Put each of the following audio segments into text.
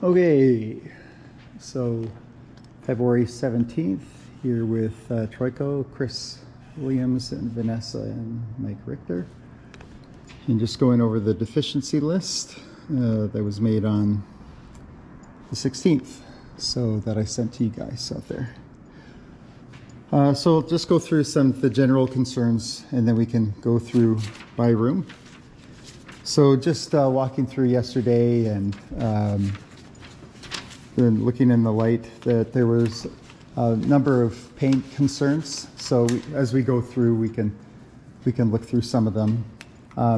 Okay, so February 17th, here with Troico, Chris Williams, and Vanessa and Mike Richter. And just going over the deficiency list that was made on the 16th, so that I sent to you guys out there. So I'll just go through some of the general concerns and then we can go through by room. So just walking through yesterday and then looking in the light that there was a number of paint concerns. So as we go through, we can look through some of them.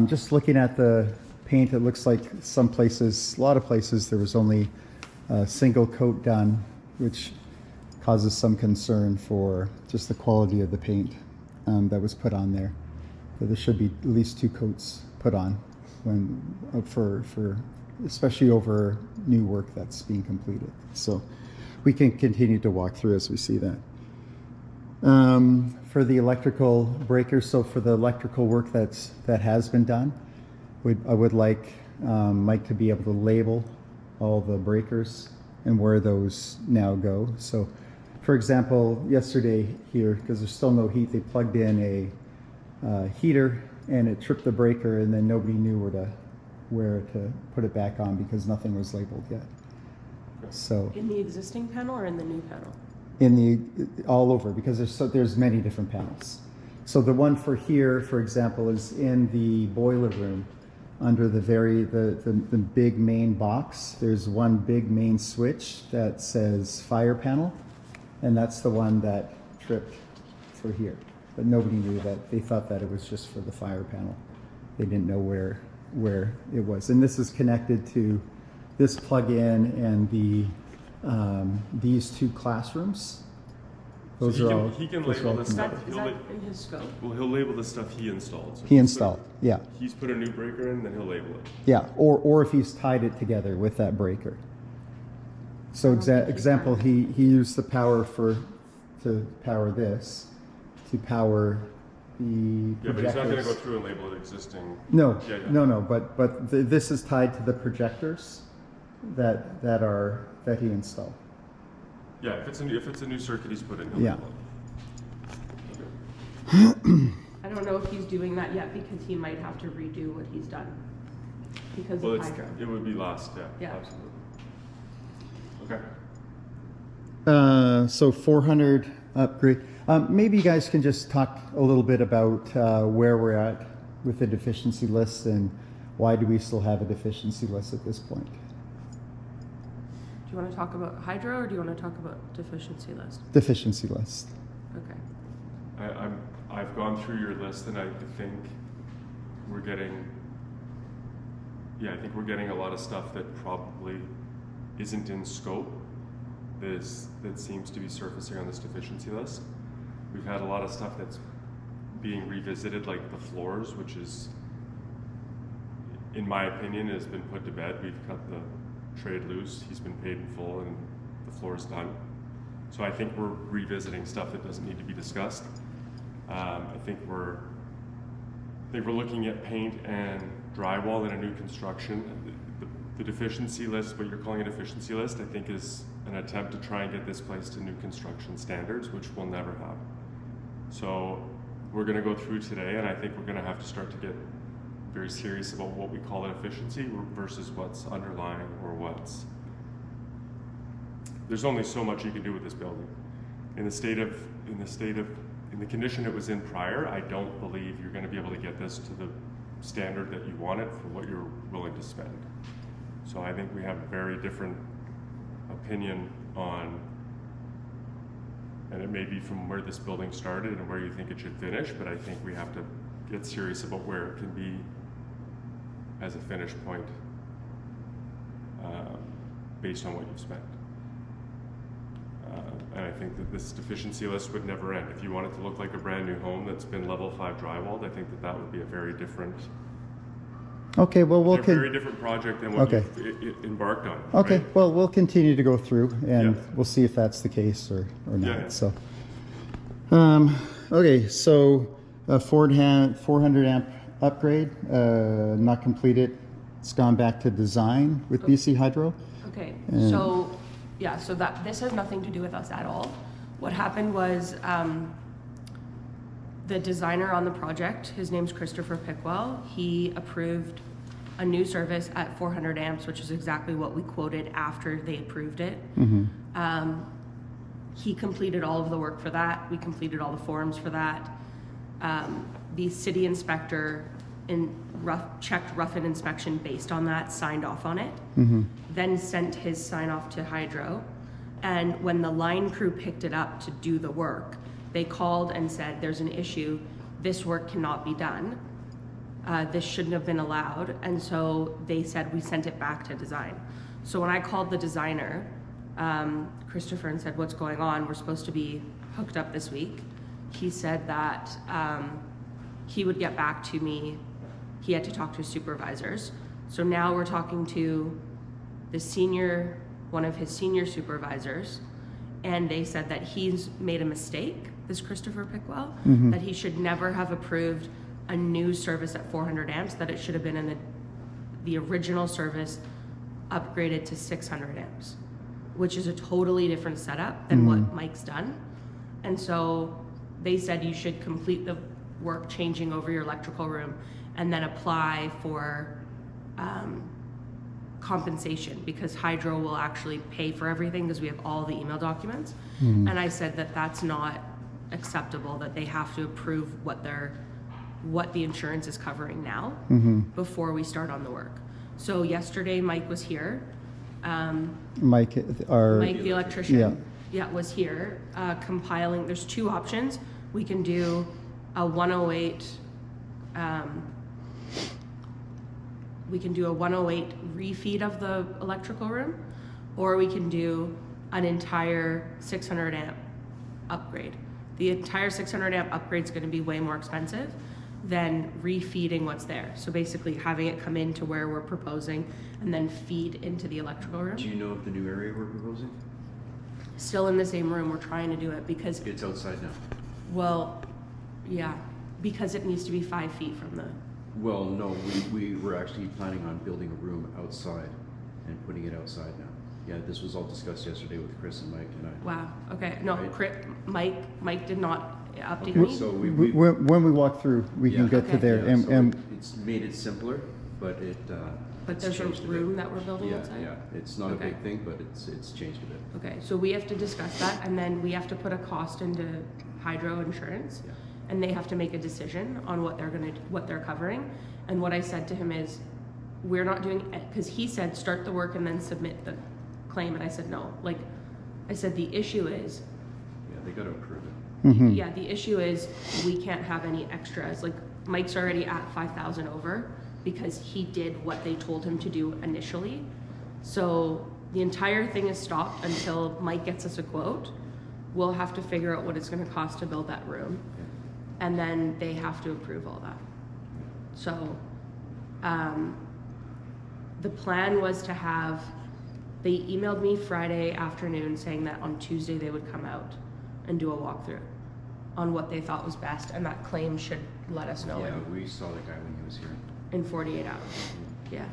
Just looking at the paint, it looks like some places, a lot of places, there was only a single coat done, which causes some concern for just the quality of the paint that was put on there. So there should be at least 2 coats put on when for especially over new work that's being completed. So we can continue to walk through as we see that. For the electrical breakers, so for the electrical work that has been done, I would like Mike to be able to label all the breakers and where those now go. So for example, yesterday here, because there's still no heat, they plugged in a heater and it tripped the breaker, and then nobody knew where to put it back on because nothing was labeled yet. So in the existing panel or in the new panel? In the all over, because there's many different panels. So the one for here, for example, is in the boiler room under the big main box. There's one big main switch that says fire panel, and that's the one that tripped for here. But nobody knew that. They thought that it was just for the fire panel. They didn't know where it was. And this is connected to this plug-in and these 2 classrooms. Those so are all. He can label the stuff. Is that in his scope? Well, he'll label the stuff he installed. So He installed, yeah. He's put a new breaker in, then he'll label it. Yeah, or if he's tied it together with that breaker. So example, he used the power to power this, to power the projectors. Yeah, but he's not going to go through and label it existing. No, yeah. no. But this is tied to the projectors that he installed. Yeah, if it's a new circuit he's put in, he'll label it. Okay. I don't know if he's doing that yet because he might have to redo what he's done because of hydro. It would be lost. Yeah. Absolutely. Okay. So 400 upgrade. Maybe you guys can just talk a little bit about where we're at with the deficiency list and why do we still have a deficiency list at this point? Do you want to talk about hydro or do you want to talk about deficiency list? Deficiency list. Okay. I've gone through your list and I think we're getting a lot of stuff that probably isn't in scope that seems to be surfacing on this deficiency list. We've had a lot of stuff that's being revisited, like the floors, which is, in my opinion, has been put to bed. We've cut the trade loose, he's been paid in full, and the floor's done. So I think we're revisiting stuff that doesn't need to be discussed. I think we're looking at paint and drywall in a new construction. The deficiency list, what you're calling a deficiency list, I think is an attempt to try and get this place to new construction standards, which we'll never have. So we're going to go through today, and I think we're going to have to start to get very serious about what we call an efficiency versus what's underlying or what's. There's only so much you can do with this building. In the condition it was in prior, I don't believe you're going to be able to get this to the standard that you want it for what you're willing to spend. So I think we have a very different opinion on, and it may be from where this building started and where you think it should finish, but I think we have to get serious about where it can be as a finish point based on what you've spent. And I think that this deficiency list would never end. If you want it to look like a brand new home that's been level 5 drywalled, I think that would be a very different Okay, well, very different project than what you've embarked on. Okay, right? well, we'll continue to go through, and we'll see if that's the case or not. Yeah. So, okay, so 400 amp upgrade, not completed. It's gone back to design with BC Hydro. Okay, And- so, yeah, so that, this has nothing to do with us at all. What happened was, the designer on the project, his name's Christopher Pickwell, he approved a new service at 400 amps, which is exactly what we quoted after they approved it. He completed all of the work for that. We completed all the forms for that. The city inspector checked rough-in inspection based on that, signed off on it, then sent his sign off to Hydro. And when the line crew picked it up to do the work, they called and said, there's an issue, this work cannot be done. This shouldn't have been allowed. And so they said, we sent it back to design. So when I called the designer, Christopher, and said, what's going on? We're supposed to be hooked up this week. He said that he would get back to me. He had to talk to his supervisors. So now we're talking to one of his senior supervisors, and they said that he's made a mistake, this Christopher Pickwell, that he should never have approved a new service at 400 amps, that it should have been in the original service upgraded to 600 amps, which is a totally different setup than what Mike's done. And so they said you should complete the work changing over your electrical room and then apply for compensation, because Hydro will actually pay for everything because we have all the email documents. And I said that that's not acceptable, that they have to approve what the insurance is covering now before we start on the work. So yesterday Mike was here. Mike, Mike the electrician, Yeah. was here compiling. There's two options. We can do a 108 refeed of the electrical room, or we can do an entire 600 amp upgrade. The entire 600 amp upgrade is going to be way more expensive than refeeding what's there. So basically having it come into where we're proposing and then feed into the electrical room. Do you know of the new area we're proposing? Still in the same room, we're trying to do it because, It's outside now. well, yeah, because it needs to be 5 feet from the, Well, no, we were actually planning on building a room outside and putting it outside now. Yeah, this was all discussed yesterday with Chris and Mike and I. wow, okay, no, Right. Mike did not update Okay, me. so When we walk through, we can Yeah. get to Okay. there. yeah, so And it's made it simpler, but it, But it's there's a changed bit. room that we're building Yeah, outside? yeah, it's not a Okay. big thing, but it's changed a bit. Okay, so we have to discuss that, and then we have to put a cost into Hydro insurance, Yeah. and they have to make a decision on what they're covering. And what I said to him is, we're not doing it, because he said, start the work and then submit the claim, and I said, no. Like, I said, the issue is, Yeah, they gotta approve it. yeah, the issue is, we can't have any extras. Like, Mike's already at 5,000 over, because he did what they told him to do initially. So the entire thing is stopped until Mike gets us a quote. We'll have to figure out what it's gonna cost to build that room. And then they have to approve all that. So, the plan was to have, they emailed me Friday afternoon saying that on Tuesday they would come out and do a walkthrough on what they thought was best, and that claim should let us know Yeah, we saw the guy when he was here. in 48 hours. Yeah,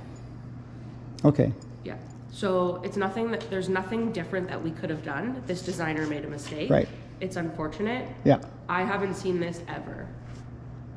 Okay, yeah. So it's nothing that, there's nothing different that we could have done. This designer made a mistake. Right. It's unfortunate. yeah, I haven't seen this ever.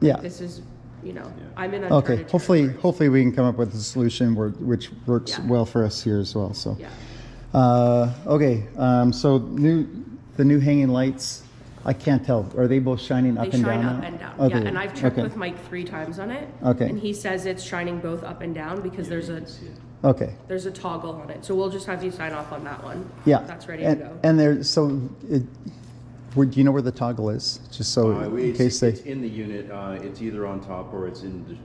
yeah. This is, Yeah. I'm in Okay, uncharted territory. hopefully we can come up with a solution which works Yeah. well for us here as well, so. Yeah. Okay, so the new hanging lights, I can't tell, are they both shining up They and down shine now? up and down. Okay, Yeah, and I've checked okay, with Mike 3 times on it. Okay. And he says it's shining both up and down because Yeah, there's you a can see it. Okay, toggle on it. So we'll just have you sign off on that one. yeah. That's ready And- to go. And there, so, do you know where the toggle is? Just so, in It's case they, in the unit, it's either on top or it's under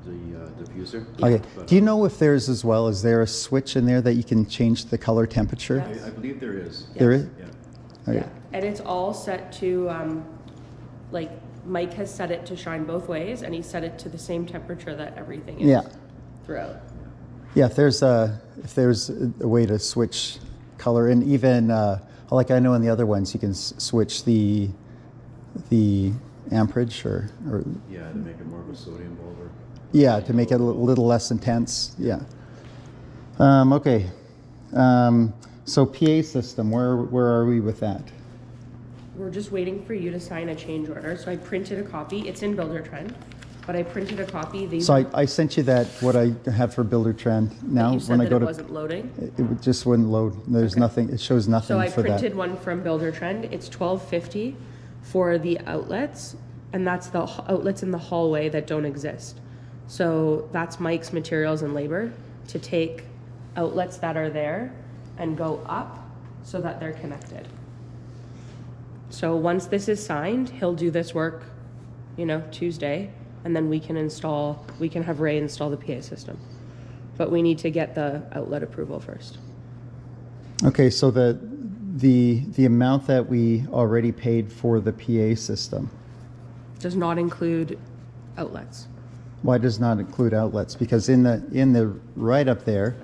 the diffuser. okay. But, Do you know if there's as well, is there a switch in there that you can change the color temperature? Yes. I believe there is. There is? Yeah. Okay. Yeah, and it's all set to, like, Mike has set it to shine both ways, and he set it to the same temperature that everything is Yeah. throughout. Yeah, if there's a way to switch color, and even like I know in the other ones, you can switch the amperage or Yeah, to make it more of a sodium bulb or. yeah, to make it a little less intense. Yeah. Okay. So PA system, where are we with that? We're just waiting for you to sign a change order. So I printed a copy. It's in Builder Trend, but I printed a copy. These So I sent you that, what I have for Builder Trend now. you said when I that go it to, wasn't loading. it just wouldn't load. There's Okay. nothing, it shows nothing So I for that. printed one from Builder Trend. It's $12.50 for the outlets, and that's the outlets in the hallway that don't exist. So that's Mike's materials and labor to take outlets that are there and go up so that they're connected. So once this is signed, he'll do this work, Tuesday, and then we can have Ray install the PA system. But we need to get the outlet approval first. Okay, so the amount that we already paid for the PA system, Does not include outlets. why does not include outlets? Because in the write-up there,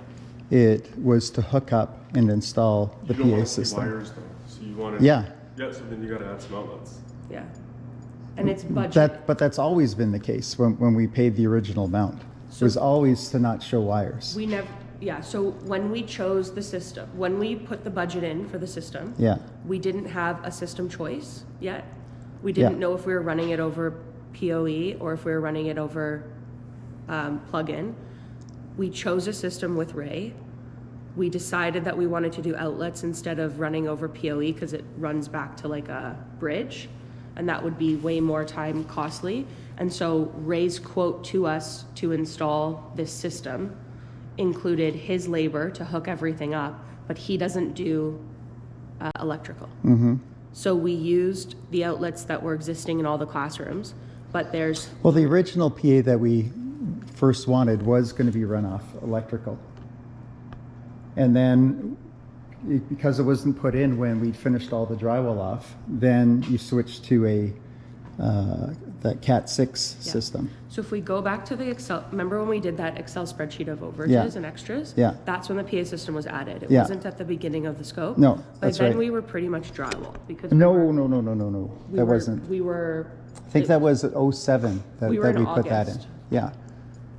it was to hook up and install the You don't PA want to see system. wires though, so you want to. Yeah, Yeah, so then you gotta add some outlets. Yeah. And it's budget. but that's always been the case when we paid the original amount. It was always to not show wires. We never, yeah, so when we chose the system, when we put the budget in for the system, Yeah, we didn't have a system choice yet. We didn't Yeah. know if we were running it over PoE or if we were running it over plug-in. We chose a system with Ray. We decided that we wanted to do outlets instead of running over PoE because it runs back to like a bridge, and that would be way more time costly. And so Ray's quote to us to install this system included his labor to hook everything up, but he doesn't do electrical. So we used the outlets that were existing in all the classrooms, but there's, well, the original PA that we first wanted was going to be run off electrical. And then, because it wasn't put in when we finished all the drywall off, then you switched to that Cat 6 Yeah. system. So if we go back to the Excel, remember when we did that Excel spreadsheet of overages Yeah. and extras? Yeah. That's when the PA system was added. It Yeah. wasn't at the beginning of the scope. No, But that's then right. we were pretty much drywall because No, we were, that wasn't. We were. I think that was at 07 that We were in we put that in. August. Yeah.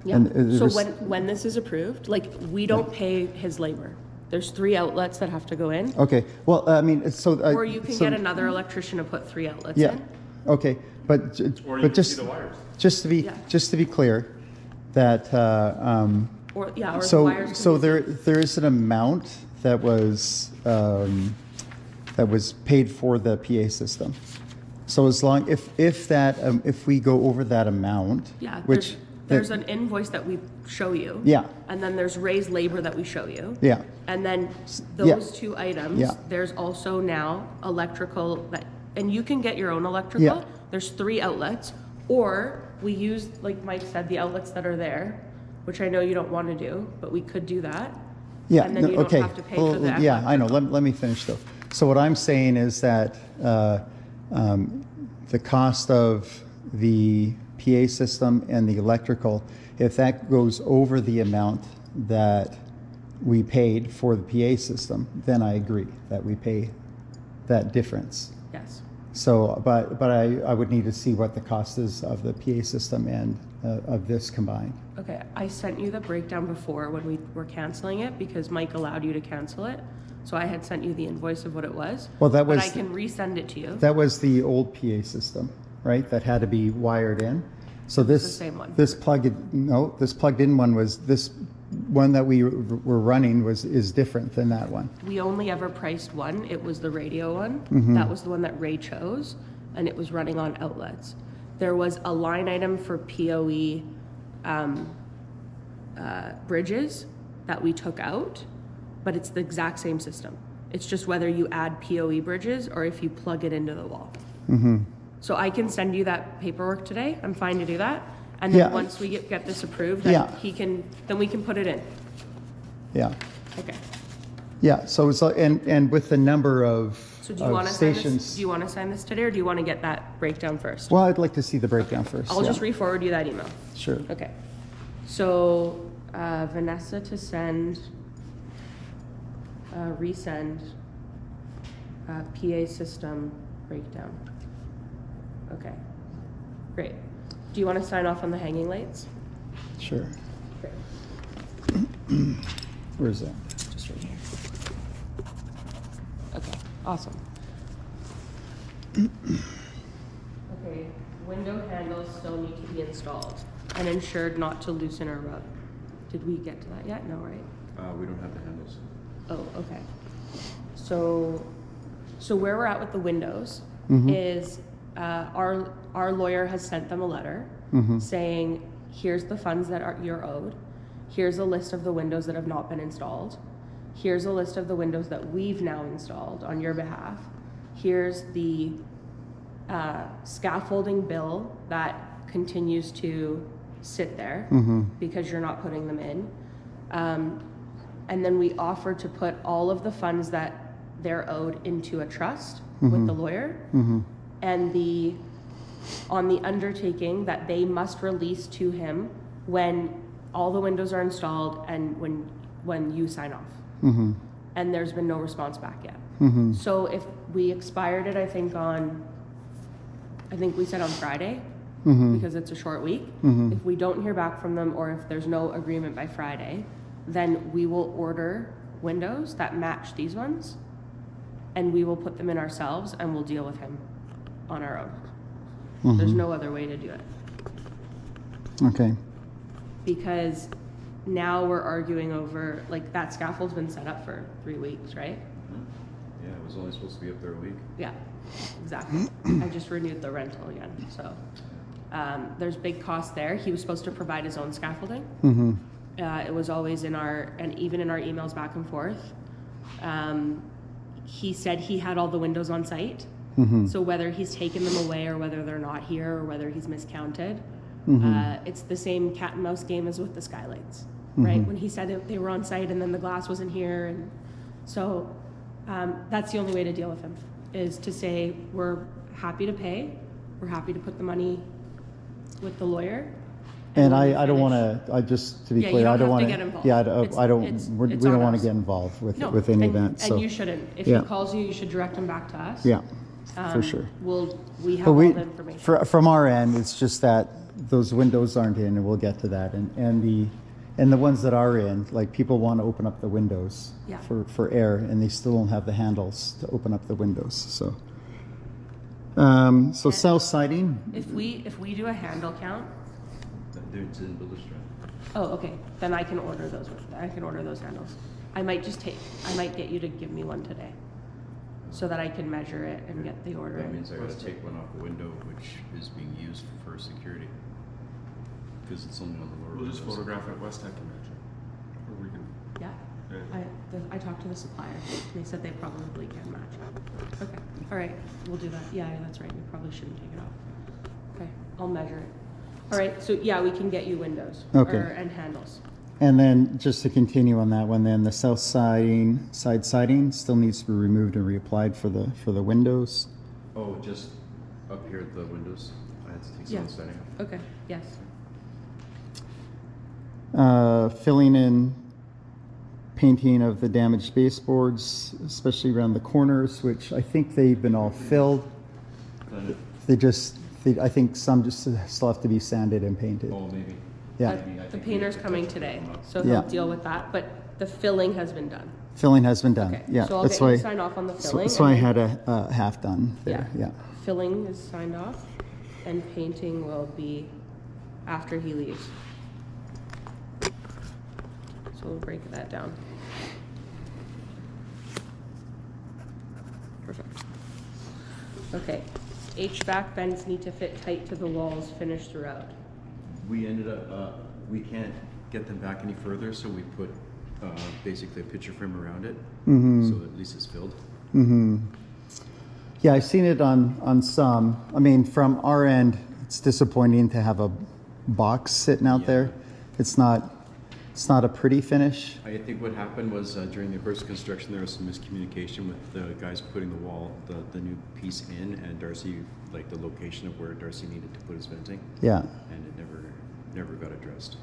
Yeah. And it So was- when this is approved, like we don't pay his labor. There's 3 outlets that have to go in, Okay, well, I mean, it's so. or you can get another electrician to put 3 outlets Yeah, in. okay, but, Or you but can see the wires. just to be, Yeah. just to be clear, that, Or the so, wires. can so be- there is an amount that was paid for the PA system. So as long, if we go over that amount, Yeah, which. there's an invoice that we show you. Yeah. And then there's Ray's labor that we show you. Yeah, And then Yeah. those 2 items, Yeah. there's also now electrical and you can get your own electrical. Yeah. There's 3 outlets, or we use, like Mike said, the outlets that are there, which I know you don't want to do, but we could do that. yeah, And then no, you don't okay. have to pay Well, for the yeah, I know, let me finish though. So what I'm saying is that, the cost of the PA system and the electrical, if that goes over the amount that we paid for the PA system, then I agree that we pay that difference. Yes. So, but I would need to see what the cost is of the PA system and of this combined. Okay, I sent you the breakdown before when we were canceling it because Mike allowed you to cancel it. So I had sent you the invoice of what it was. Well, that But was I can resend it to you. That was the old PA system, right? That had to be wired in. So It's the this, same one. this plugged-in one was, this one that we were running is different than that one. We only ever priced one. It was the radio one. Mm-hmm. That was the one that Ray chose, and it was running on outlets. There was a line item for PoE bridges that we took out, but it's the exact same system. It's just whether you add PoE bridges or if you plug it into the wall. Mm-hmm. So I can send you that paperwork today. I'm fine to do that. And then Yeah. once we get this approved, then Yeah. then we can put it in. Yeah, Okay. yeah, so it's, and with the number of So do you want to sign this? stations. Do you want to sign this today, or do you want to get that breakdown first? Well, I'd like to see the breakdown first. I'll yeah. just re-forward you that email. Sure. Okay. So Vanessa to send, resend PA system breakdown. Okay. Great. Do you want to sign off on the hanging lights? Sure. Great. Where is that? Just right here. Awesome. Okay, window handles still need to be installed and ensured not to loosen or rub. Did we get to that yet? No, right? We don't have the handles. Oh, okay. So where we're at with the windows is our lawyer has sent them a letter saying, here's the funds that you're owed. Here's a list of the windows that have not been installed. Here's a list of the windows that we've now installed on your behalf. Here's the scaffolding bill that continues to sit there because you're not putting them in. And then we offered to put all of the funds that they're owed into a trust with the lawyer, and on the undertaking that they must release to him when all the windows are installed and when you sign off. And there's been no response back yet. So if we expired it, I think we said on Friday, because it's a short week. If we don't hear back from them, or if there's no agreement by Friday, then we will order windows that match these ones, and we will put them in ourselves, and we'll deal with him on our own. There's no other way to do it. Okay. Because now we're arguing over, like, that scaffold's been set up for 3 weeks, right? Yeah, it was only supposed to be up there a week. Yeah, exactly. I just renewed the rental again, so there's big cost there. He was supposed to provide his own scaffolding. It was always and even in our emails back and forth, he said he had all the windows on site. So whether he's taken them away or whether they're not here or whether he's miscounted, it's the same cat and mouse game as with the skylights, right? When he said that they were on site and then the glass wasn't here. And so that's the only way to deal with him, is to say, we're happy to pay. We're happy to put the money with the lawyer. And I don't want to, just to be clear, I don't want to. Yeah, I don't. We don't want to get involved with any of that. And you shouldn't. If he calls you, you should direct him back to us. Yeah, for sure. We have all the information. From our end, it's just that those windows aren't in, and we'll get to that. And the ones that are in, like, people want to open up the windows for air, and they still don't have the handles to open up the windows. So south siding. If we do a handle count. It's in builder's strength. Oh, okay. Then I can order those. I can order those handles. I might get you to give me one today, so that I can measure it and get the order. That means I gotta take one off the window, which is being used for security, because it's only on the lower. We'll just windows. photograph it West Tech and measure, or we can. Yeah. I talked to the supplier. They said they probably can match. Okay. All right. We'll do that. Yeah, that's right. We probably shouldn't take it off. Okay. I'll measure it. All right. So yeah, we can get you windows. Okay. And handles. And then just to continue on that one, then the south side siding still needs to be removed and reapplied for the windows. Oh, just up here at the windows. I had to take some of the siding off. Okay. Yes. Filling in painting of the damaged baseboards, especially around the corners, which I think they've been all filled. I think some just still have to be sanded and painted. Oh, maybe. Yeah. The painter's coming today, so he'll deal with that. But the filling has been done. Filling has been done. Okay. Yeah. So I'll get you to sign off on the filling. That's why I had a half done there. Yeah. Filling is signed off, and painting will be after he leaves. So we'll break that down. Perfect. Okay. HVAC vents need to fit tight to the walls, finished throughout. We ended up, we can't get them back any further, so we put basically a picture frame around it, so at least it's filled. Yeah, I've seen it on some. I mean, from our end, it's disappointing to have a box sitting out there. It's not a pretty finish. I think what happened was during the course of construction, there was some miscommunication with the guys putting the wall, the new piece in, and Darcy, like the location of where Darcy needed to put his venting. Yeah. And it never got addressed.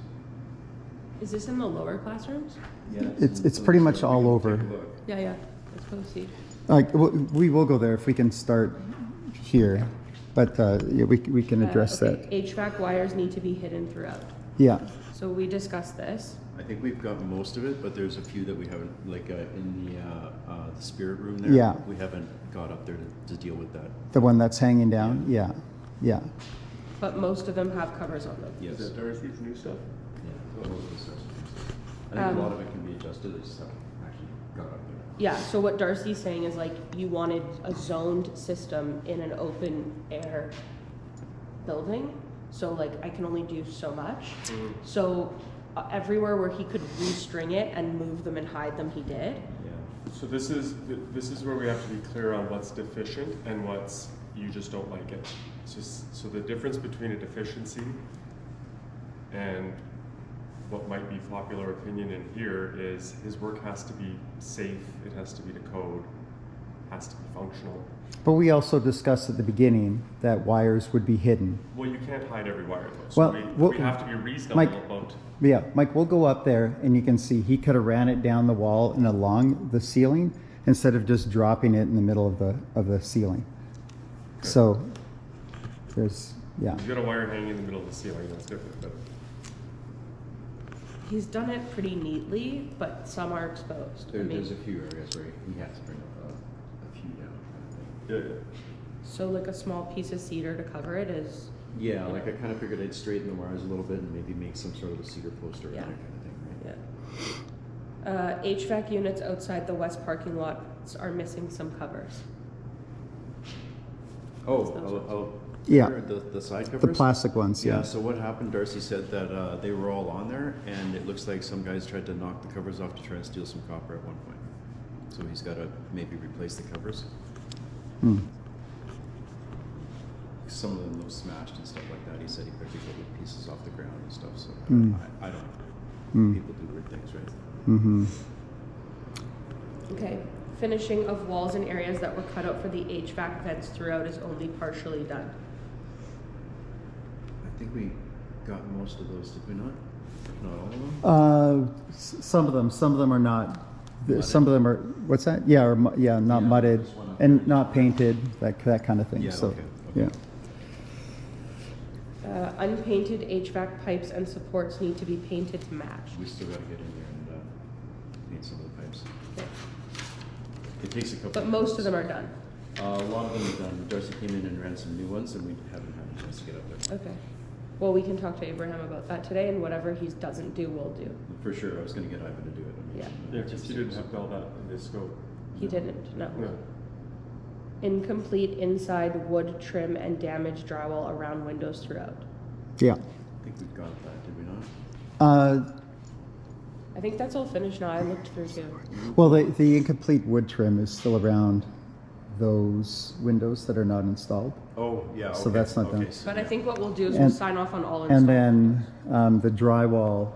Is this in the lower classrooms? Yeah. It's pretty much all over. Yeah. Let's go see. We will go there if we can start here, but we can address that. HVAC wires need to be hidden throughout. Yeah. So we discussed this. I think we've got most of it, but there's a few that we haven't, like in the spirit room there. Yeah. We haven't got up there to deal with that. The one that's hanging down? Yeah, yeah. But most of them have covers on them. Yes. Is that Darcy's new stuff? Yeah. Most of the stuff. I think a lot of it can be adjusted. It's just haven't actually got up there. Yeah, so what Darcy's saying is like you wanted a zoned system in an open air building. So like I can only do so much. So everywhere where he could restring it and move them and hide them, he did. Yeah. So this is where we have to be clear on what's deficient and what's you just don't like it. So the difference between a deficiency and what might be popular opinion in here is his work has to be safe, it has to be to code, has to be functional. But we also discussed at the beginning that wires would be hidden. Well, you can't hide every wire though. So Well, we have to be reasonable Mike, about. Yeah, Mike, we'll go up there and you can see he could have ran it down the wall and along the ceiling instead of just dropping it in the middle of the ceiling. Okay. So there's, yeah. You've got a wire hanging in the middle of the ceiling, that's different. But He's done it pretty neatly, but some are exposed. There's a few areas where he has to bring up a few down. Kind of thing. yeah. So like a small piece of cedar to cover it is, Yeah, like I kind of figured I'd straighten the wires a little bit and maybe make some sort of a cedar poster or Yeah. that kind of thing, right? yeah. HVAC units outside the west parking lots are missing some covers. Oh, Yeah. the side covers? The plastic ones, Yeah, yeah. so what happened, Darcy said that they were all on there, and it looks like some guys tried to knock the covers off to try and steal some copper at one point. So he's got to maybe replace the covers. Hmm. Some of them look smashed and stuff like that. He said he picked a couple of pieces off the ground and stuff, so Mm. I don't know. Mm. People do weird things, right? Mm-hmm. Okay, finishing of walls and areas that were cut out for the HVAC vents throughout is only partially done. I think we got most of those, did we not? If not all of them? Some of them are not. Mudded? Some of them are. What's that? Yeah, or not Yeah, mudded there's one up and there. not painted. That kind of thing. Yeah, So, okay. yeah. Unpainted HVAC pipes and supports need to be painted to match. We still got to get in there and paint some of the pipes. Okay. It takes a couple. But most of them are done. A lot of them are done. Darcy came in and ran some new ones, and we haven't had a chance to get up there. Okay. Well, we can talk to Abraham about that today, and whatever he doesn't do, we'll do. For sure, I was going to get Ivan to do it. Yeah. Yeah, because he didn't have all that in his scope. He didn't, no. No. Incomplete inside wood trim and damaged drywall around windows throughout. Yeah. I think we've got that, did we not? I think that's all finished now. I looked through too. Well, the incomplete wood trim is still around those windows that are not installed. Oh, yeah. Okay. So that's not done. so But I yeah. think what we'll do is And- we'll sign off on all And install. then the drywall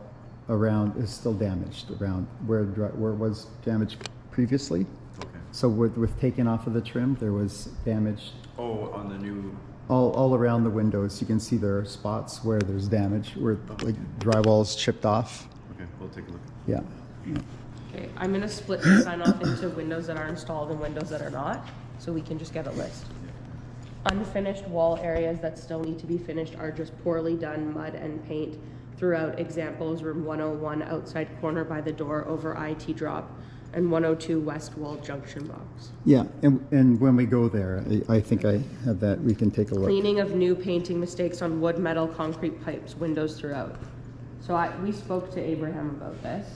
around is still damaged around where it was damaged previously. Okay. So with taking off of the trim, there was damage Oh, on the new. all around the windows. You can see there are spots where there's damage, where like drywall's chipped off. Okay, we'll take a look. Yeah. Okay, I'm gonna split the sign off into windows that are installed and windows that are not, so we can just get a list. Unfinished wall areas that still need to be finished are just poorly done mud and paint throughout. Examples: room 101 outside corner by the door over IT drop, and 102 west wall junction box. Yeah, and when we go there, I think I have that. We can take a look. Cleaning of new painting mistakes on wood, metal, concrete pipes, windows throughout. So we spoke to Abraham about this.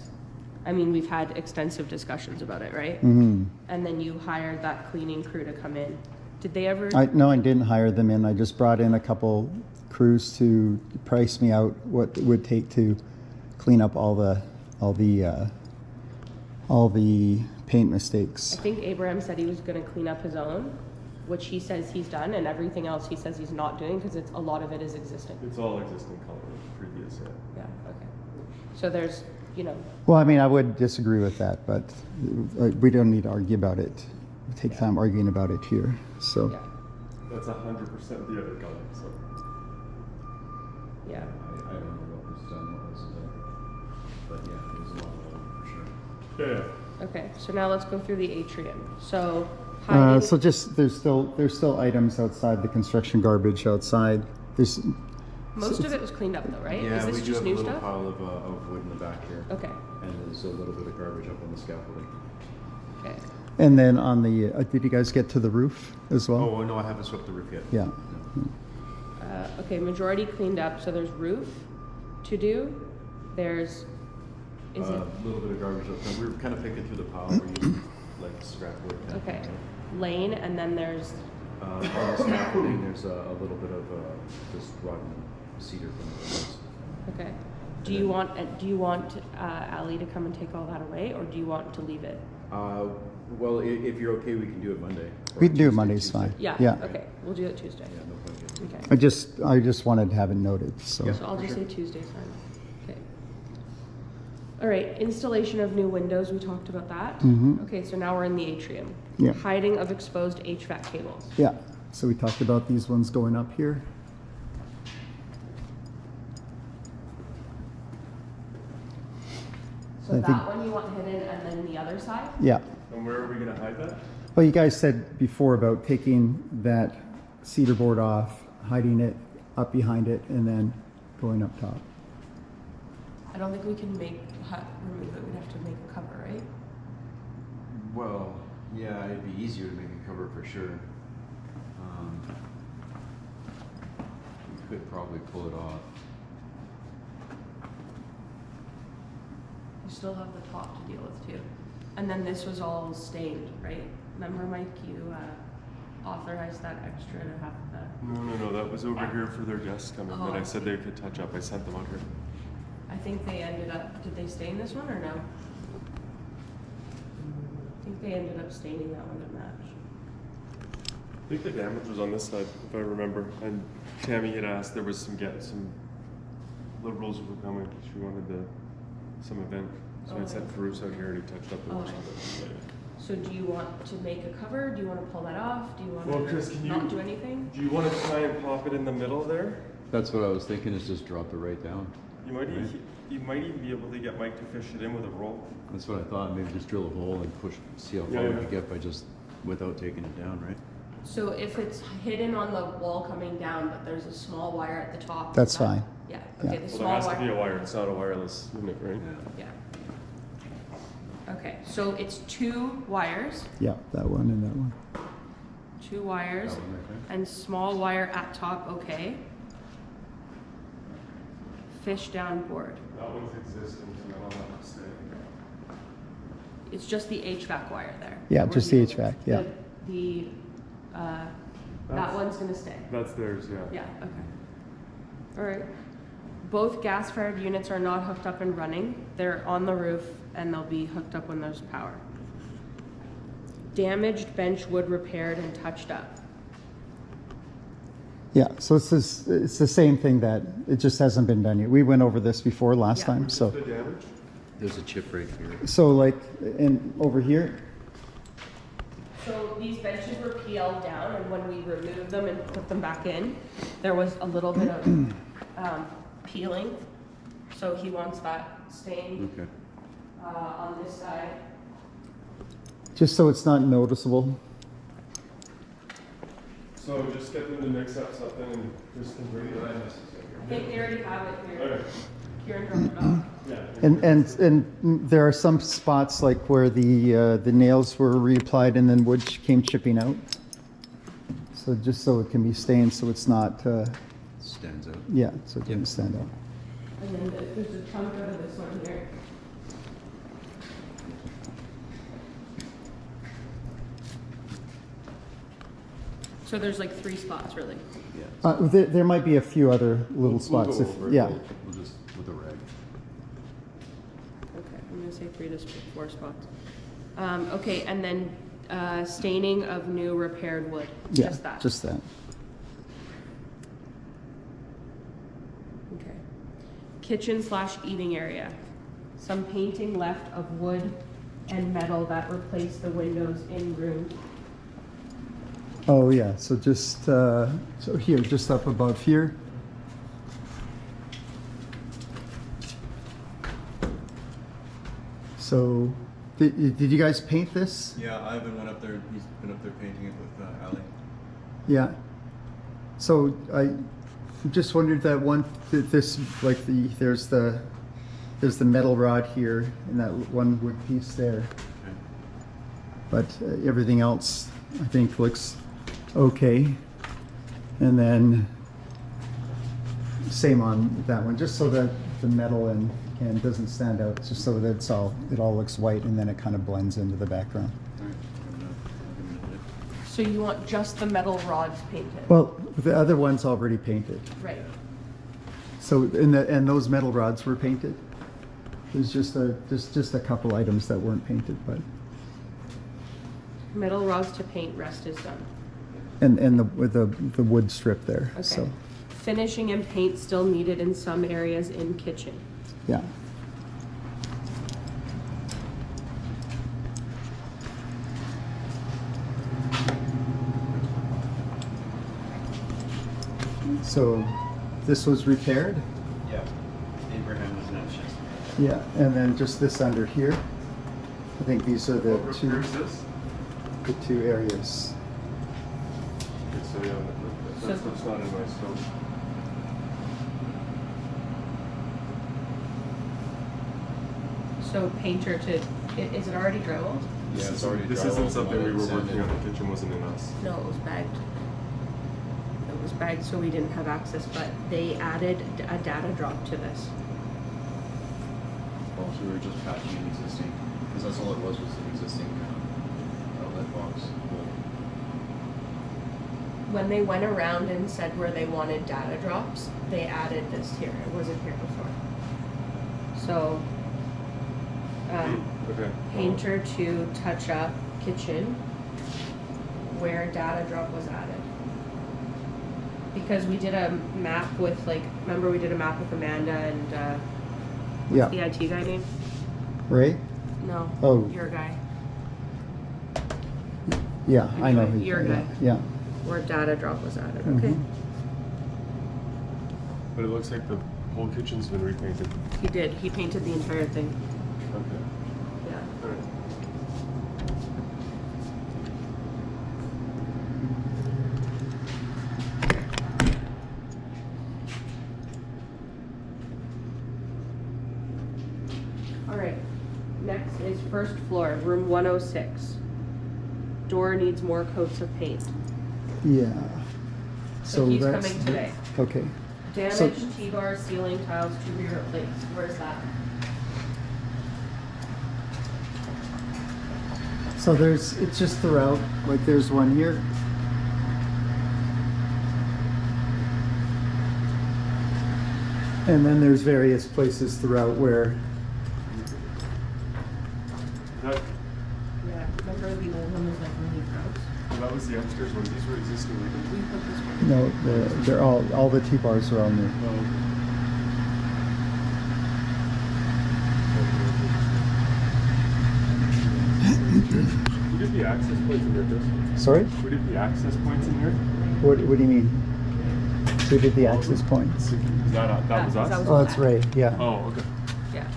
I mean, we've had extensive discussions about it, right? Mm-hmm. And then you hired that cleaning crew to come in. Did they ever? No, I didn't hire them in. I just brought in a couple crews to price me out what it would take to clean up all the paint mistakes. I think Abraham said he was going to clean up his own, which he says he's done, and everything else he says he's not doing because a lot of it is existing. It's all existing color, previous, yeah. Yeah. Okay. So there's, Well, I mean, I would disagree with that, but we don't need to argue about it. Take time arguing about it here. So. yeah, That's 100% the other color, so. yeah. I don't know what was done, what was but yeah, there's a lot of them for sure. Yeah. Okay. So now let's go through the atrium. So hiding. So just there's still items outside the construction garbage outside. There's Most of it was cleaned up though, right? Yeah, Is we this do just have a new little stuff? pile of wood in the back here. Okay. And there's a little bit of garbage up on the scaffolding. Okay. And then on the, did you guys get to the roof as well? Oh, no, I haven't swept the roof yet. Yeah. No. Okay, majority cleaned up. So there's roof to do. There's, is it? A little bit of garbage up there. We were kind of picking through the pile where you like scrap wood. kind of Okay. thing. Lane, and then there's, On the scaffolding, there's a little bit of just rotten cedar from the windows. okay. Do you want Ally to come and take all that away, or do you want to leave it? Well, if you're okay, we can do it Monday. We can do it Tuesday, Monday's Tuesday. fine. Yeah. Yeah. Okay, we'll do it Tuesday. Yeah, no problem. Okay. I just wanted to have it noted, so. Yeah. So I'll for just sure. say Tuesday's fine. Okay. All right, installation of new windows, we talked about that. Mhm. Okay, so now we're in the atrium. Yeah. Hiding of exposed HVAC cables. Yeah, so we talked about these ones going up here. So I that think- one you want hidden, and then the other side? Yeah. And where are we gonna hide that? Well, you guys said before about taking that cedar board off, hiding it up behind it, and then going up top. I don't think we can remove it, we'd have to make a cover, right? Well, yeah, it'd be easier to make a cover for sure. We could probably pull it off. You still have the top to deal with too. And then this was all stained, right? Remember, Mike, you authorized that extra to have the, No, that was over here for their guests coming, Oh, that I I said see. they could touch up. I sent them out here. I think they ended up, did they stain this one or no? I think they ended up staining that one to match. I think the damage was on this side, if I remember. And Tammy had asked, there was some liberals were coming. She wanted some event. So I sent Bruce out here and he touched up the Oh, rest okay. of it. So do you want to make a cover? Do you want to pull that off? Do you want Well, Chris, to can not you- do anything? Do you want to try and pop it in the middle there? That's what I was thinking, is just drop it right down. You might, Right. you might even be able to get Mike to fish it in with a rope. That's what I thought, maybe just drill a hole and push, see how Yeah, far we yeah. can get by just, without taking it down, right? So if it's hidden on the wall coming down, but there's a small wire at the top. That's is that- fine. Yeah, Yeah. okay, the Well, small there has to be a wire. wire. It's not a wireless unit, right? Yeah. Okay, so it's 2 wires, Yeah, that one and that one. 2 wires, That one right there. and small wire at top, okay. Fish down board. That one's existing, and then I'll have to stay. It's just the HVAC wire there. Yeah, We're just the dealing HVAC, with. yeah. That That's- one's gonna stay. That's theirs, yeah. Yeah, okay. All right. Both gas-fired units are not hooked up and running. They're on the roof and they'll be hooked up when there's power. Damaged bench wood repaired and touched up. Yeah, so it's the same thing that, it just hasn't been done yet. We went over this before last Yeah. time, so. The damage? There's a chip right here. So like, over here, So these benches were PL'd down, and when we removed them and put them back in, there was a little bit of peeling. So he wants that stained Okay. on this side. just so it's not noticeable. So just get them to mix up something and Chris can bring it in. I think they already have it here. Okay. Kieran dropped it off. Yeah. And there are some spots like where the nails were reapplied and then wood came chipping out. So just so it can be stained, so it's not, Stands out. yeah, so it doesn't stand out. And then there's a chunk out of this one here. So there's like 3 spots really. Yeah. There might be a few other little spots. We'll if- go over it. Yeah, We'll just, with a rag. Okay, I'm gonna say 3 to 4 spots. Okay, and then staining of new repaired wood. yeah, Just that. just that. Okay. Kitchen/eating area. Some painting left of wood and metal that replaced the windows in room. Oh, yeah, so just, so here, just up above here. So, did you guys paint this? Yeah, Ivan went up there. He's been up there painting it with Ali. Yeah. So Just wondered that one, this, like there's the metal rod here and that one wood piece there. Okay. But everything else I think looks okay. And then same on that one, just so that the metal and doesn't stand out, just so that it all looks white and then it kind of blends into the background. All right. I'll give it a minute. So you want just the metal rods painted? Well, the other one's already painted. Right. So and those metal rods were painted. There's just a couple items that weren't painted, but Metal rods to paint, rest is done. and with the wood strip there. Okay. So Finishing and paint still needed in some areas in kitchen. yeah. So this was repaired? Yeah. Abraham was an option. Yeah, and then just this under here. I think these are the What two repairs this? the two areas. Okay, so yeah, that's what's not in my scope. So painter to, is it already drywalled? Yeah, it's already This drywalled isn't and something we were sanded. working on. The kitchen wasn't in us. No, it was bagged. It was bagged, so we didn't have access, but they added a data drop to this. Oh, so we were just patching an existing, because that's all it was an existing outlet box. When they went around and said where they wanted data drops, they added this here. It wasn't here before. So, Okay. painter to touch up kitchen where data drop was added. Because we did a map with remember we did a map with Amanda and Yeah. the IT guy name? Ray? No. Oh. Your guy. Yeah, I know. Your guy. Yeah. Where data drop was added, Mhm. okay? But it looks like the whole kitchen's been repainted. He did. He painted the entire thing. Okay. Yeah. All right. All right. Next is first floor, room 106. Door needs more coats of paint. Yeah. So he's that's coming today. Okay. Damaged So- T-bar ceiling tiles to be replaced. Where's that? So it's just throughout, like there's one here. And then there's various places throughout where, That, Yeah. Remember the old one was like really gross? that was the upstairs one. These were existing. We put this one. no, they're all the T-bars are all new. We did the access points in here, Chris. Sorry? We did the access points in here. What do you mean? So we did the access points. Is that was us? That was- Oh, that's Ray, yeah. Oh, okay. Yeah.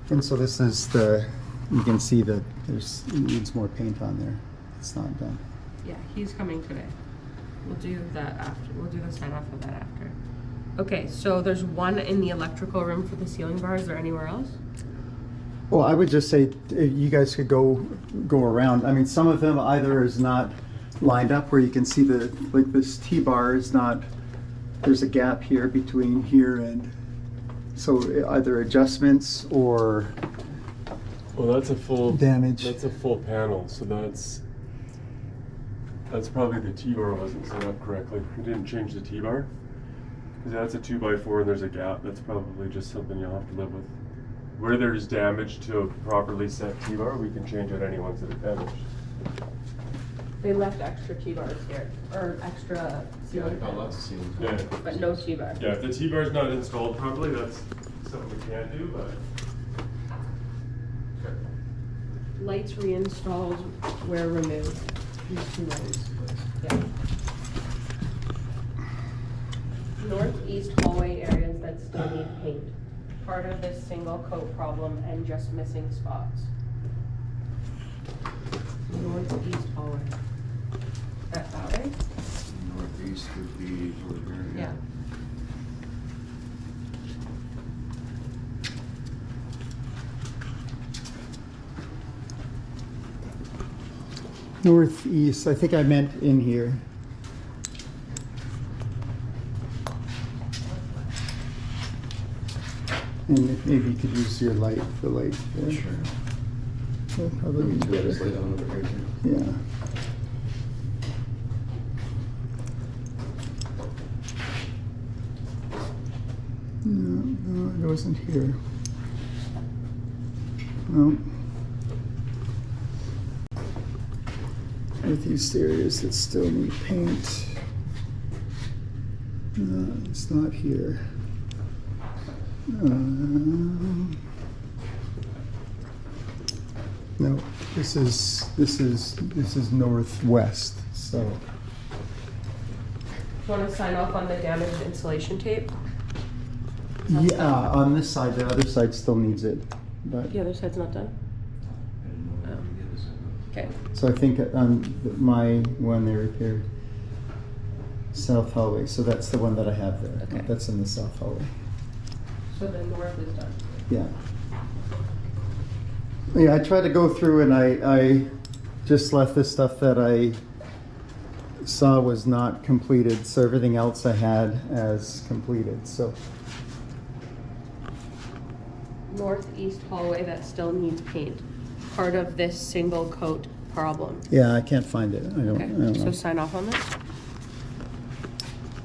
And so this is you can see that it needs more paint on there. It's not done. Yeah, he's coming today. We'll do that after. We'll do the sign off of that after. Okay, so there's one in the electrical room for the ceiling bar. Is there anywhere else? Well, I would just say you guys could go around. I mean, some of them either is not lined up where you can see this T-bar is not, there's a gap here between here and, so either adjustments or Well, that's a full damage. That's a full panel, so that's probably the T-bar wasn't set up correctly. We didn't change the T-bar. Because that's a 2x4 and there's a gap. That's probably just something you'll have to live with. Where there's damage to a properly set T-bar, we can change out any ones that are damaged. They left extra T-bars here, or extra Yeah, ceiling I got fans, lots of ceilings. Yeah. but no T-bar. Yeah, if the T-bar's not installed properly, that's something we can't do, but. Okay. Lights reinstalled where removed. These two lights. Yeah. Northeast hallway areas that still need paint. Part of this single coat problem and just missing spots. Northeast hallway. That way? Northeast would be over here. Yeah. Northeast, I think I meant in here. And if maybe you could use your light, the light there. Sure. That'd probably be Turn this better. light on over here too. Yeah. No, it wasn't here. No. Northeast areas that still need paint. No, it's not here. No, this is northwest. So Do you want to sign off on the damaged insulation tape? yeah, on this side, the other side still needs it. But The other side's not done? Oh. Okay. so I think my one they repaired south hallway. So that's the one that I have there. Okay. That's in the south hallway. So the north is done. Yeah. Yeah, I tried to go through and I just left the stuff that I saw was not completed. So everything else I had as completed. So Northeast hallway that still needs paint. Part of this single coat problem. yeah, I can't find it. I don't Okay, so know. sign off on this?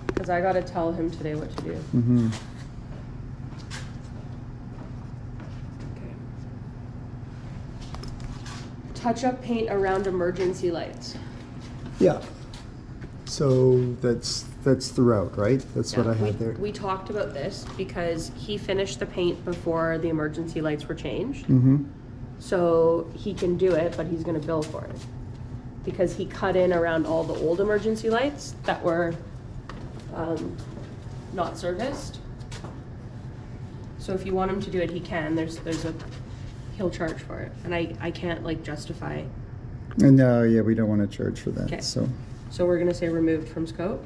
Because I gotta tell him today what to do. Mm-hmm. Okay. Touch-up paint around emergency lights. Yeah. So that's the route, right? That's what Yeah, I had there. We talked about this because he finished the paint before the emergency lights were changed. Mm-hmm. So he can do it, but he's gonna bill for it. Because he cut in around all the old emergency lights that were not serviced. So if you want him to do it, he can. He'll charge for it. And I can't like justify. And yeah, we don't want to charge for that. Okay. So So we're gonna say removed from scope?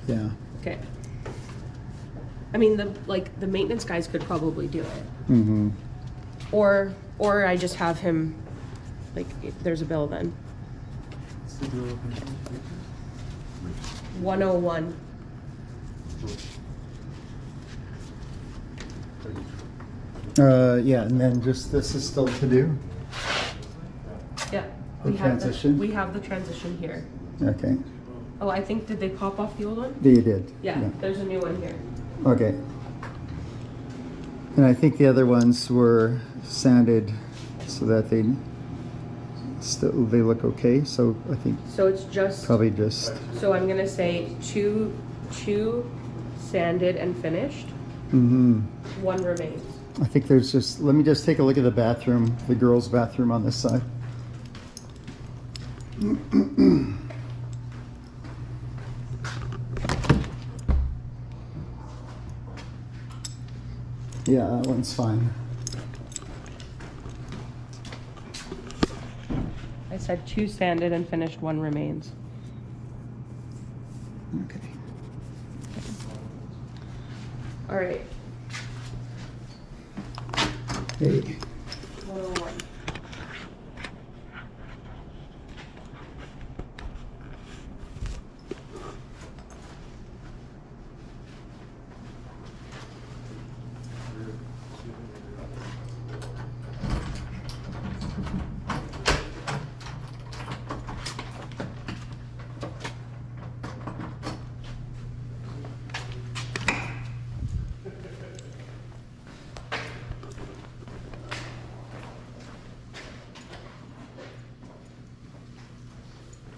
yeah. Okay. I mean, the maintenance guys could probably do it. Mm-hmm. Or I just have him, like, there's a bill then. 101. Yeah, and then just this is still to do. Yeah. The transition? We have the transition here. Okay. Oh, I think, did they pop off the old one? You did. Yeah, there's a new one here. Okay. And I think the other ones were sanded so that they look okay. So I think So it's just, probably just. so I'm gonna say two sanded and finished, Mm-hmm. one remains. I think there's just. Let me just take a look at the bathroom, the girls' bathroom on this side. Yeah, that one's fine. I said two sanded and finished, one remains. Okay. All right. Hey. 101.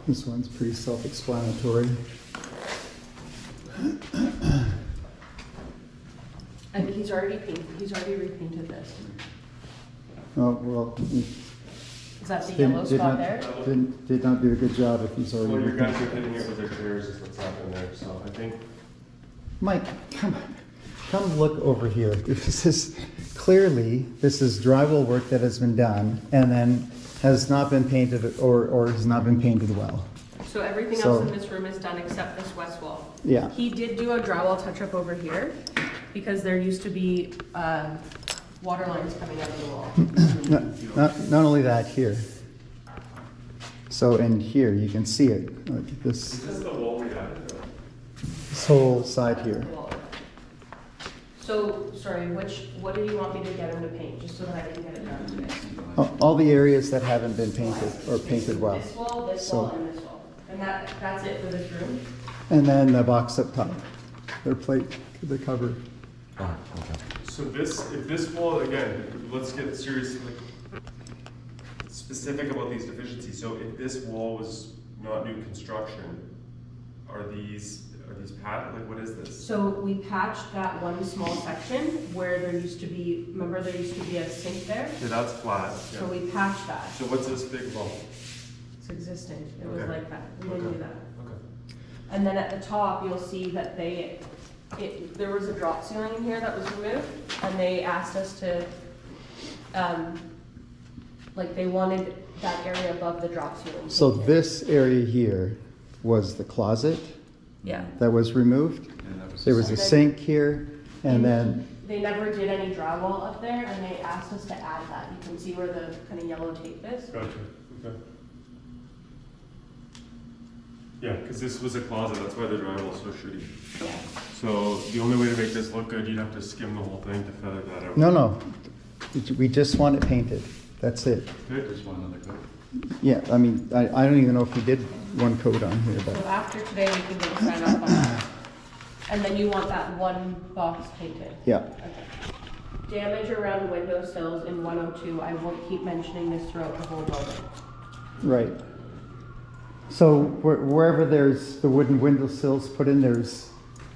This one's pretty self-explanatory. And he's already repainted this. Oh, well, Is that the yellow spot there? Did not do a good job if he's already. Well, your guys are repainted. hitting it with their chairs is what's happened there, so I think. Mike, come look over here. This is drywall work that has been done and then has not been painted or has not been painted well. So everything So- else in this room is done except this west wall. Yeah. He did do a drywall touch-up over here because there used to be water lines coming out of the wall. Not only that, here. So, and here, you can see it, like Is this the wall we added? this whole side here. So, sorry, what do you want me to get him to paint, just so that I can get it done today? All the areas that haven't been painted or painted well. This wall, this So- wall, and this wall. And that's it for this room? And then the box up top, their plate, the cover. So if this wall, again, let's get serious, like, specific about these deficiencies. So if this wall was not new construction, are these like, what is this? So we patched that one small section where there used to be, remember there used to be a sink there? Okay, that's flat. Yeah. So we patched that. So what's this big wall? It's existing. It was Okay. like that. We didn't Okay. do that. Okay. And then at the top, you'll see that there was a drop ceiling in here that was removed, and they asked us to, like they wanted that area above the drop ceiling. So painted. this area here was the closet Yeah. that was removed. And that was There was a sink here, and then, They never did any drywall up there, and they asked us to add that. You can see where the kind of yellow tape is. Gotcha. Okay. Yeah, because this was a closet, that's why the drywall's so shitty. Yeah. So the only way to make this look good, you'd have to skim the whole thing to feather that out. no, we just want it painted. That's it. Okay. Just one other coat. Yeah, I mean, I don't even know if we did one coat on here, So but, after today, we can get a sign off on that. And then you want that one box painted? yeah. Okay. Damage around windowsills in 102. I won't keep mentioning this throughout the whole building. Right. So wherever there's the wooden windowsills put in, This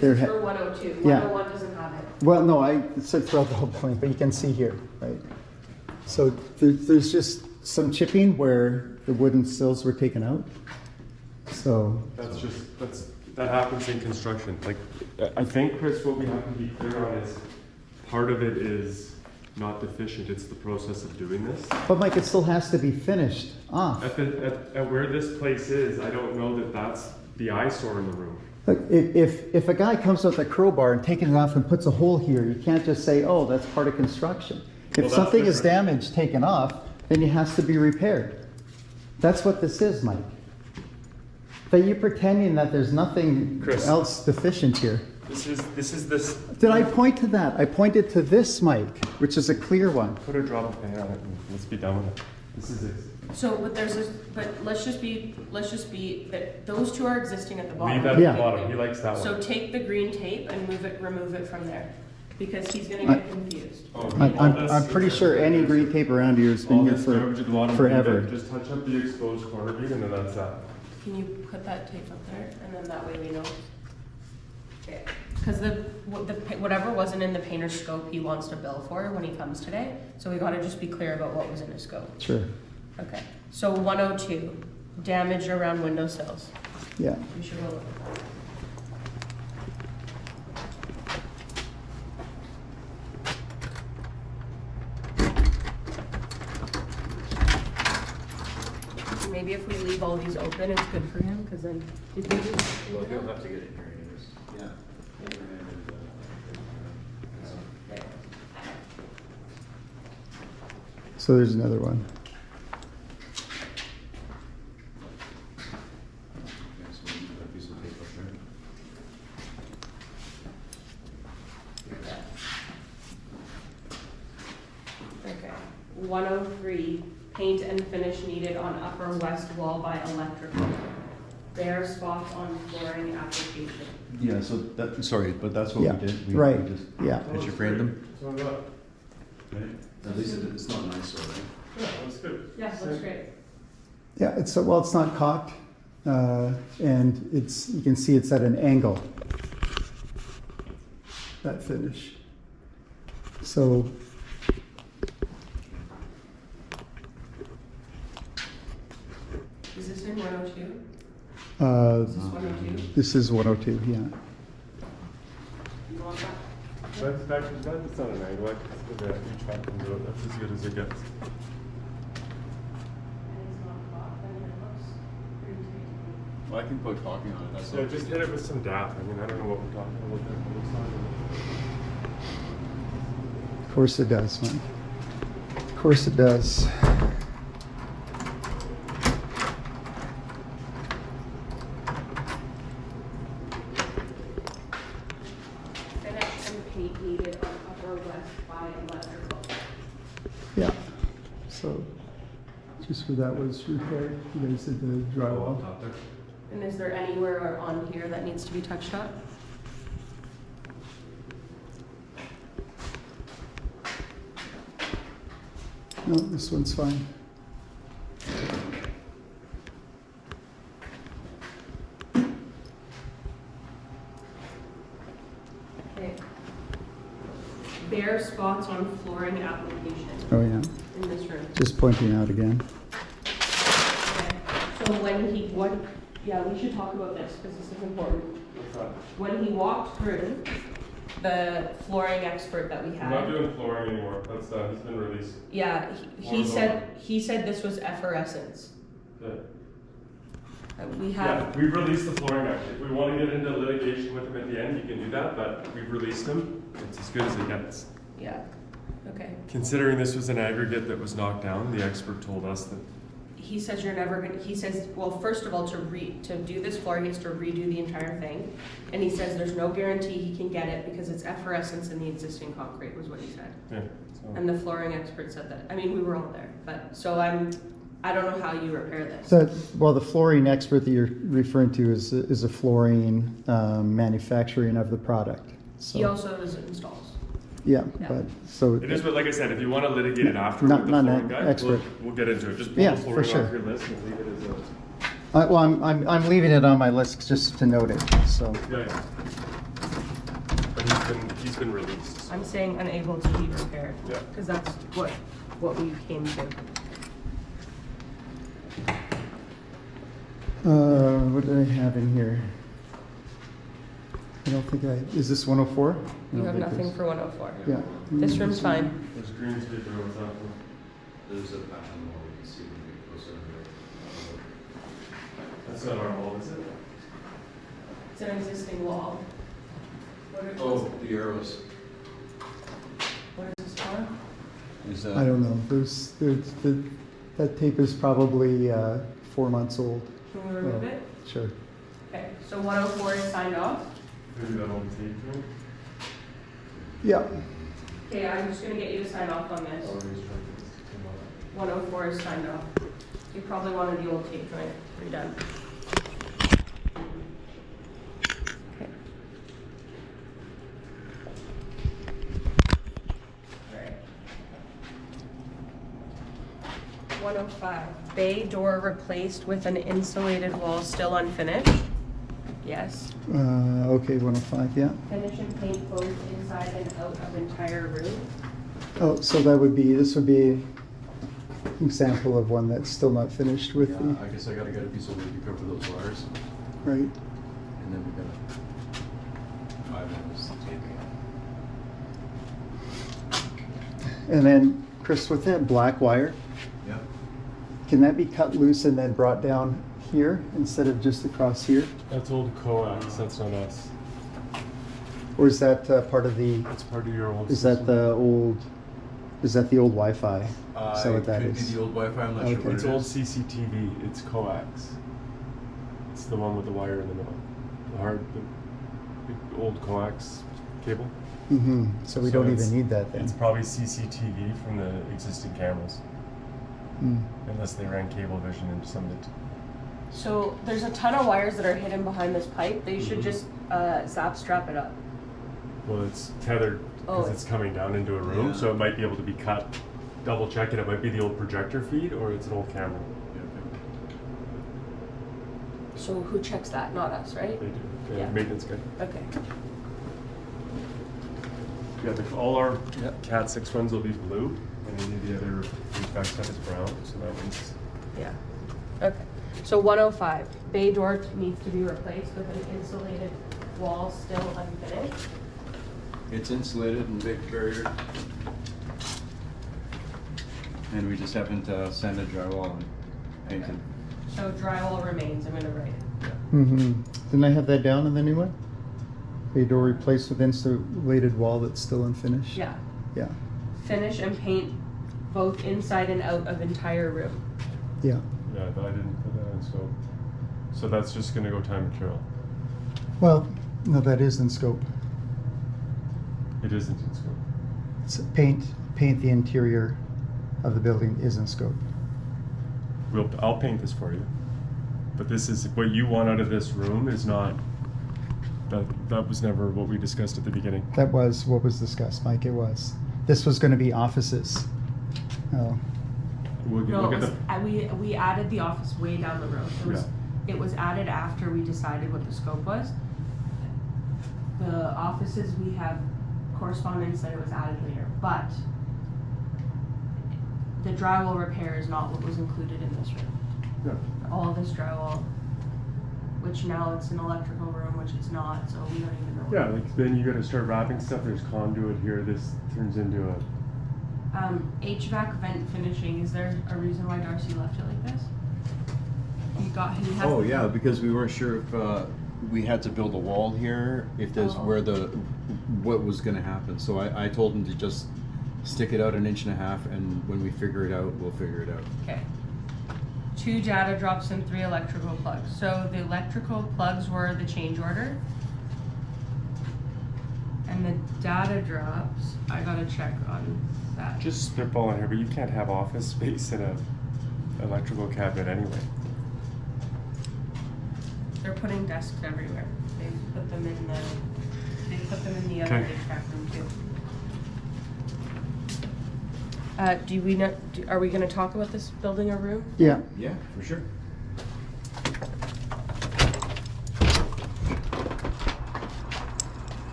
There is ha- for 102. Yeah. 101 doesn't have it. well, no, I said throughout the whole building, but you can see here, right? So there's just some chipping where the wooden sills were taken out. So, That happens in construction. Like, I think, Chris, what we have to be clear on is, part of it is not deficient, it's the process of doing this. but Mike, it still has to be finished off. At where this place is, I don't know that that's the eyesore in the room. Look, if a guy comes with a crowbar and taking it off and puts a hole here, you can't just say, oh, that's part of construction. If Well, that's something is different. damaged, taken off, then it has to be repaired. That's what this is, Mike. That you're pretending that there's nothing Chris. else deficient here. This is this. Did I point to that? I pointed to this, Mike, which is a clear one. Put a drop of paint on it and let's be done with it. This is it. So, but let's just be, that those two are existing at the bottom. Leave that at Yeah. the bottom, he likes that So one. take the green tape and remove it from there, because he's gonna get confused. Oh, I'm pretty sure any green tape around here has All been here this garbage at the bottom, forever. just touch up the exposed corner bead and then that's that. Can you put that tape up there, and then that way we know? Okay. Because whatever wasn't in the painter's scope, he wants to bill for when he comes today, so we gotta just be clear about what was in his scope. Sure, Okay, so 102, damage around windowsills. yeah. We should go look at that. Maybe if we leave all these open, it's good for him, because then, did you just? Well, he'll have to get in here anyways. Yeah. There. So there's another one. Yeah, so we need that piece of tape up there. Okay. 103, paint and finish needed on upper west wall by electrical. Bare spots on flooring application. Yeah, so that, sorry, but that's what Yeah, we did. right, We just yeah. picture framed them. So that, At least it's not nice, so, right? yeah, that's good. Yeah, looks great. Yeah, it's, well, it's not caulked, and it's, you can see it's at an angle, that finish. So, Is this in 102? Is this 102? this is 102, yeah. You want that? That's not an angle, like, E.5th can do it, that's as good as it gets. And it's not cloth, then it looks pretty tasty. Well, I can put caulking on it, that's Yeah, just hit it with some DAP, I mean, I don't know what we're talking about. Of course it does, Mike. Of course it does. Finish and paint needed on Upper West by electrical. Yeah. So just where that was repaired, you guys did the drywall. And is there anywhere on here that needs to be touched up? No, this one's fine. Okay. Bare spots on flooring application Oh yeah, in this room. just pointing out again. Okay. So yeah, we should talk about this because this is important. When he walked through, the flooring expert that we I'm not had, doing flooring anymore. That's done. He's been released. yeah, he said this was effervescence. Good. We Yeah, have, we've released the flooring actually. If we want to get into litigation with him at the end, you can do that, but we've released him. It's as good as it gets. yeah, okay. Considering this was an aggregate that was knocked down, the expert told us that He says you're never gonna, he says, well, first of all, to do this floor, he has to redo the entire thing. And he says there's no guarantee he can get it because it's effervescence in the existing concrete, was what he said. yeah. So. And the flooring expert said that. I mean, we were all there, but, so I don't know how you repair this. Well, the flooring expert that you're referring to is a flooring manufacturing of the product. He So, also installs. yeah, Yeah. but so It is, but like I said, if you want to litigate it after Not- with the not flooring an guy, expert. we'll get into it. Just pull Yeah, the for flooring sure. off your list and leave it as a. well, I'm leaving it on my list just to note it. So Yeah, yeah. But he's been released. I'm saying unable to be repaired. Yeah. Because that's what we came to. what do I have in here? I don't think is this 104? You have nothing for 104. Yeah. This room's fine. There's green paper on top. There's a pattern wall we can see when we get closer. That's not our wall, is it? It's an existing wall. Oh, the arrows. What is this for? Is I don't know. That tape is probably 4 months old. Can we remove Oh. it? Sure. Okay, so 104 is signed off. Maybe that old tape thing. Yeah. Okay, I'm just gonna get you to sign off on this. 104 is signed off. You probably wanted the old tape joint redone. Okay. Alright. 105, bay door replaced with an insulated wall still unfinished. Yes. Okay, 105. Yeah. Finish and paint both inside and out of entire room. Oh, so this would be an example of one that's still not finished with Yeah, I guess I gotta get a piece of wood to cover those wires, the, right? and then we gotta 5 minutes taping. And then, Chris, with that black wire, Yep. can that be cut loose and then brought down here instead of just across here? That's old coax, that's not us. Or is that part of the, That's part of your old is that system. the old, is that the old Wi-Fi? Is that what that could is? be the old Wi-Fi, I'm not Okay. sure what It's it old is. CCTV, it's coax. It's the one with the wire in the middle. The big old coax cable. Mm-hmm. So we don't it's- even need that then. It's probably CCTV from the existing cameras, Mm. unless they ran cable vision into some of it. So there's a ton of wires that are hidden behind this pipe. They should just zap strap it up. Well, it's tethered Oh, because it's coming down into a room, Yeah. so it might be able to be cut. Double check it. It might be the old projector feed or it's an old camera. Yeah, So who checks that? Not us, right? They do. The Yeah. maintenance guy. Okay. Yeah, all our Cat 6 ones will be blue, and any of the other HVAC stuff is brown. So that one's Yeah. Okay. So 105, bay door needs to be replaced with an insulated wall still unfinished. It's insulated and big barrier. And we just haven't sanded drywall and painted. So drywall remains. I'm gonna write it. Mm-hmm. Didn't I have that down in the new one? Bay door replaced with insulated wall that's still unfinished? Yeah. Yeah. Finish and paint both inside and out of entire room. Yeah. Yeah, but I didn't put that in scope. So that's just gonna go time and material. Well, no, that is in scope. It isn't in scope. It's paint the interior of the building is in scope. I'll paint this for you. But this is, what you want out of this room is not, that was never what we discussed at the beginning. That was what was discussed, Mike. It was. This was going to be offices. Oh, No, Look it at was, the, we added the office way down the road. It was added after we decided what the scope was. The offices, we have correspondence that it was added later, but the drywall repair is not what was included in this room. yeah. All this drywall, which now it's an electrical room, which it's not, so we don't even know. Yeah, like then you gotta start wrapping stuff. There's conduit here. This turns into a, HVAC vent finishing, is there a reason why Darcy left it like this? He has. Oh, yeah, because we weren't sure if we had to build a wall here, if there's Oh. what was gonna happen. So I told him to just stick it out 1.5 inches, and when we figure it out, we'll figure it out. Okay. 2 data drops and 3 electrical plugs. So the electrical plugs were the change order. And the data drops, I gotta check on that. just spitballing here, but you can't have office space in a electrical cabinet anyway. They're putting desks everywhere. They put them in the other Okay. HVAC room too. Do we know, are we gonna talk about this building a room? yeah. Yeah, for sure.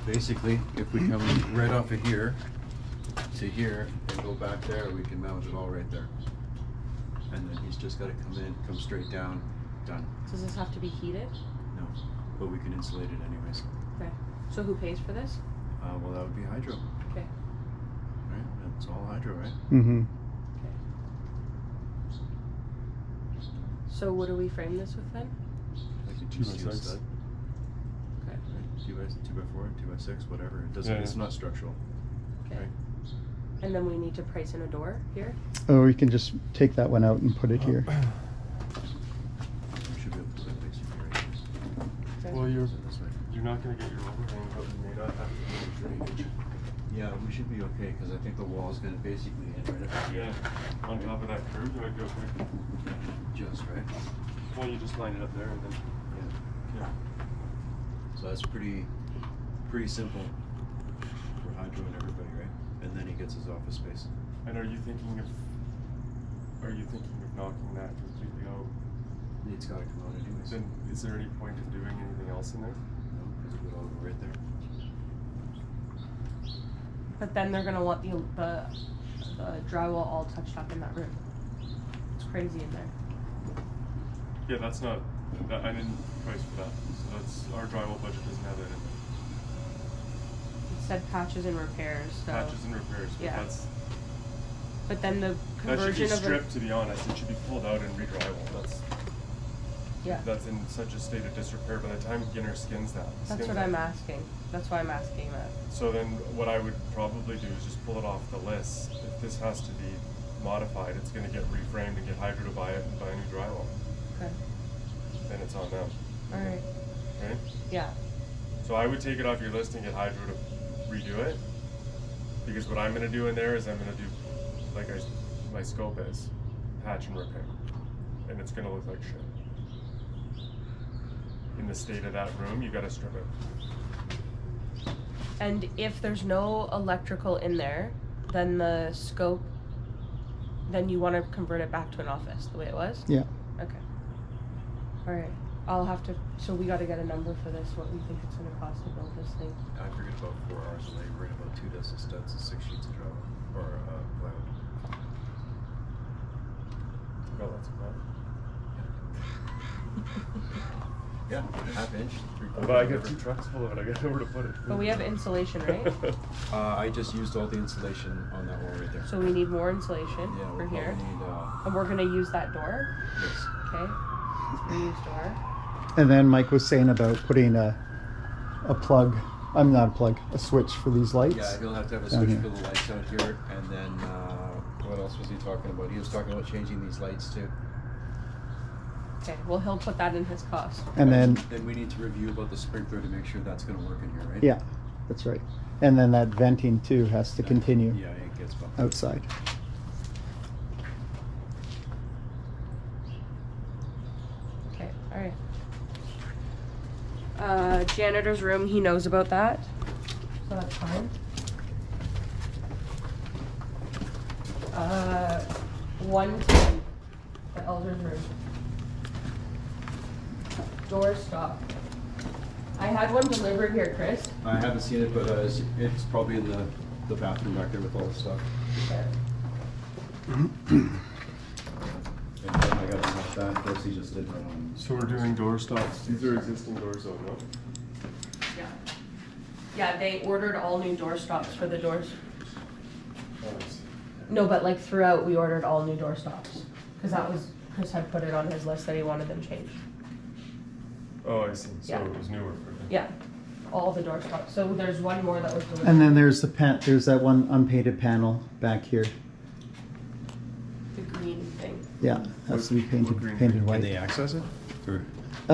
Basically, if we come right off of here to here and go back there, we can mount it all right there. And then he's just gotta come straight down, done. Does this have to be heated? No, but we can insulate it anyways. Okay. So who pays for this? Well, that would be hydro, Okay. right? That's all hydro, right? Mm-hmm. So what do we frame this with then? Like a 2 by 2 6. stud, Okay. right? 2 by 4, 2 by 6, whatever. It doesn't. Yeah, It's yeah. not structural. Okay. Right. And then we need to price in a door here? Or we can just take that one out and put it here. We should be able to put it basically right here. Well, you're This way. not gonna get your overhang, but you may not have to do drainage. Yeah, we should be okay because I think the wall is going to basically end right up here. Yeah, on top of that curve, you might go quick. Just right. Well, you just line it up there and then, Yeah. yeah. So that's pretty simple for hydro and everybody, right? And then he gets his office space. And are you thinking of knocking that completely out? It's got to come out anyways. Then is there any point in doing anything else in there? No, because it would all go right there. But then they're gonna want the drywall all touched up in that room. It's crazy in there. Yeah, that's not, I didn't price for that. So that's, our drywall budget doesn't have that in there. It said patches and repairs, so. Patches and repairs, but Yeah. that But then the should be conversion of stripped, to be honest. It should be pulled out and re-drywall. yeah. That's in such a state of disrepair by the time Ginner skins that. That's skins what it. I'm asking. That's why I'm asking that. So then what I would probably do is just pull it off the list. If this has to be modified, it's gonna get reframed and get Hydro to buy it and buy new drywall. Okay. Then it's on them, All right. right? Yeah. So I would take it off your list and get Hydro to redo it. Because what I'm gonna do in there is I'm gonna do, like my scope is, patch and repair. And it's gonna look like shit. In the state of that room, you gotta strip it. And if there's no electrical in there, then the scope, then you want to convert it back to an office the way it was? Yeah. Okay. All right. I'll have to, so we got to get a number for this, what we think it's going to cost to build this thing. I figured about 4 hours of labor and about 2 dozen studs and 6 sheets of drywall or plywood. Got lots of that. Yeah, 1/2 inch, 3/4. But I got 2 trucks full of it. I got nowhere to put it. But we have insulation, right? I just used all the insulation on that wall right there. So we need more insulation Yeah, for we'll here. probably need And we're going to use that door. this. Okay. We use door. And then Mike was saying about putting a plug. I'm not a plug, a switch for these lights. Yeah, he'll have to have a Down switch here. for the lights out here, and then else was he talking about? He was talking about changing these lights too. Okay, well, he'll put that in his cost. And then, Then we need to review about the sprinkler to make sure that's gonna work in here, right? yeah, that's right. And then that venting too has to continue Yeah, it gets bumped. outside. Okay, all right. Janitor's room, he knows about that, so that's fine. 110, the elder's room. Door stop. I had one delivered here, Chris. I haven't seen it, but it's probably in the bathroom back there with all the stuff. Okay. And I got enough that, Darcy just did that one. So we're doing door stops. These are existing doors, though, no? Yeah. Yeah, they ordered all new door stops for the doors. Nice. No, but like throughout, we ordered all new door stops. Because that was, Chris had put it on his list that he wanted them changed. Oh, I see. So Yeah. it was newer for them. Yeah, all the door stops. So there's one more that was delivered. And then there's there's that one unpainted panel back here. The green thing. Yeah, has to be What green painted thing? white. Can they access it? Or?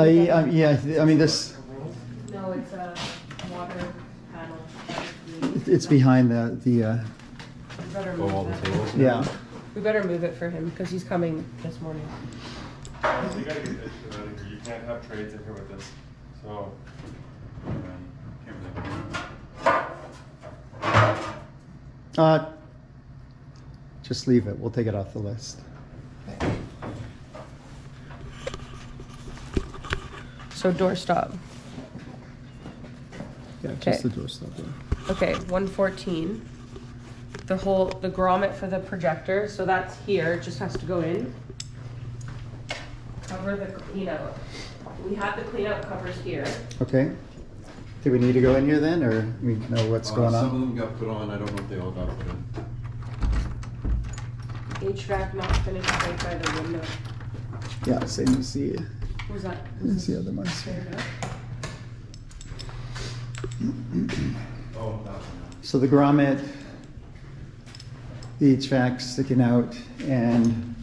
Yeah, I mean, this, No, it's a water panel. it's behind the, We better Oh, all move the that. tables? yeah. We better move it for him because he's coming this morning. You gotta get this shit out of here. You can't have trades in here with this. So, Just leave it. We'll take it off the list. So door stop. Yeah, Okay. just the door stop there. Okay, 114. The grommet for the projector, so that's here, it just has to go in. Cover the clean out. We have the clean out covers here. Okay. Do we need to go in here then, or we know what's going Some of on? them got put on, I don't know if they all got put in. HVAC not finished right by the window. Yeah, same as the, What was that? as the other ones. There it is. Oh, that one. So the grommet, the HVAC sticking out, and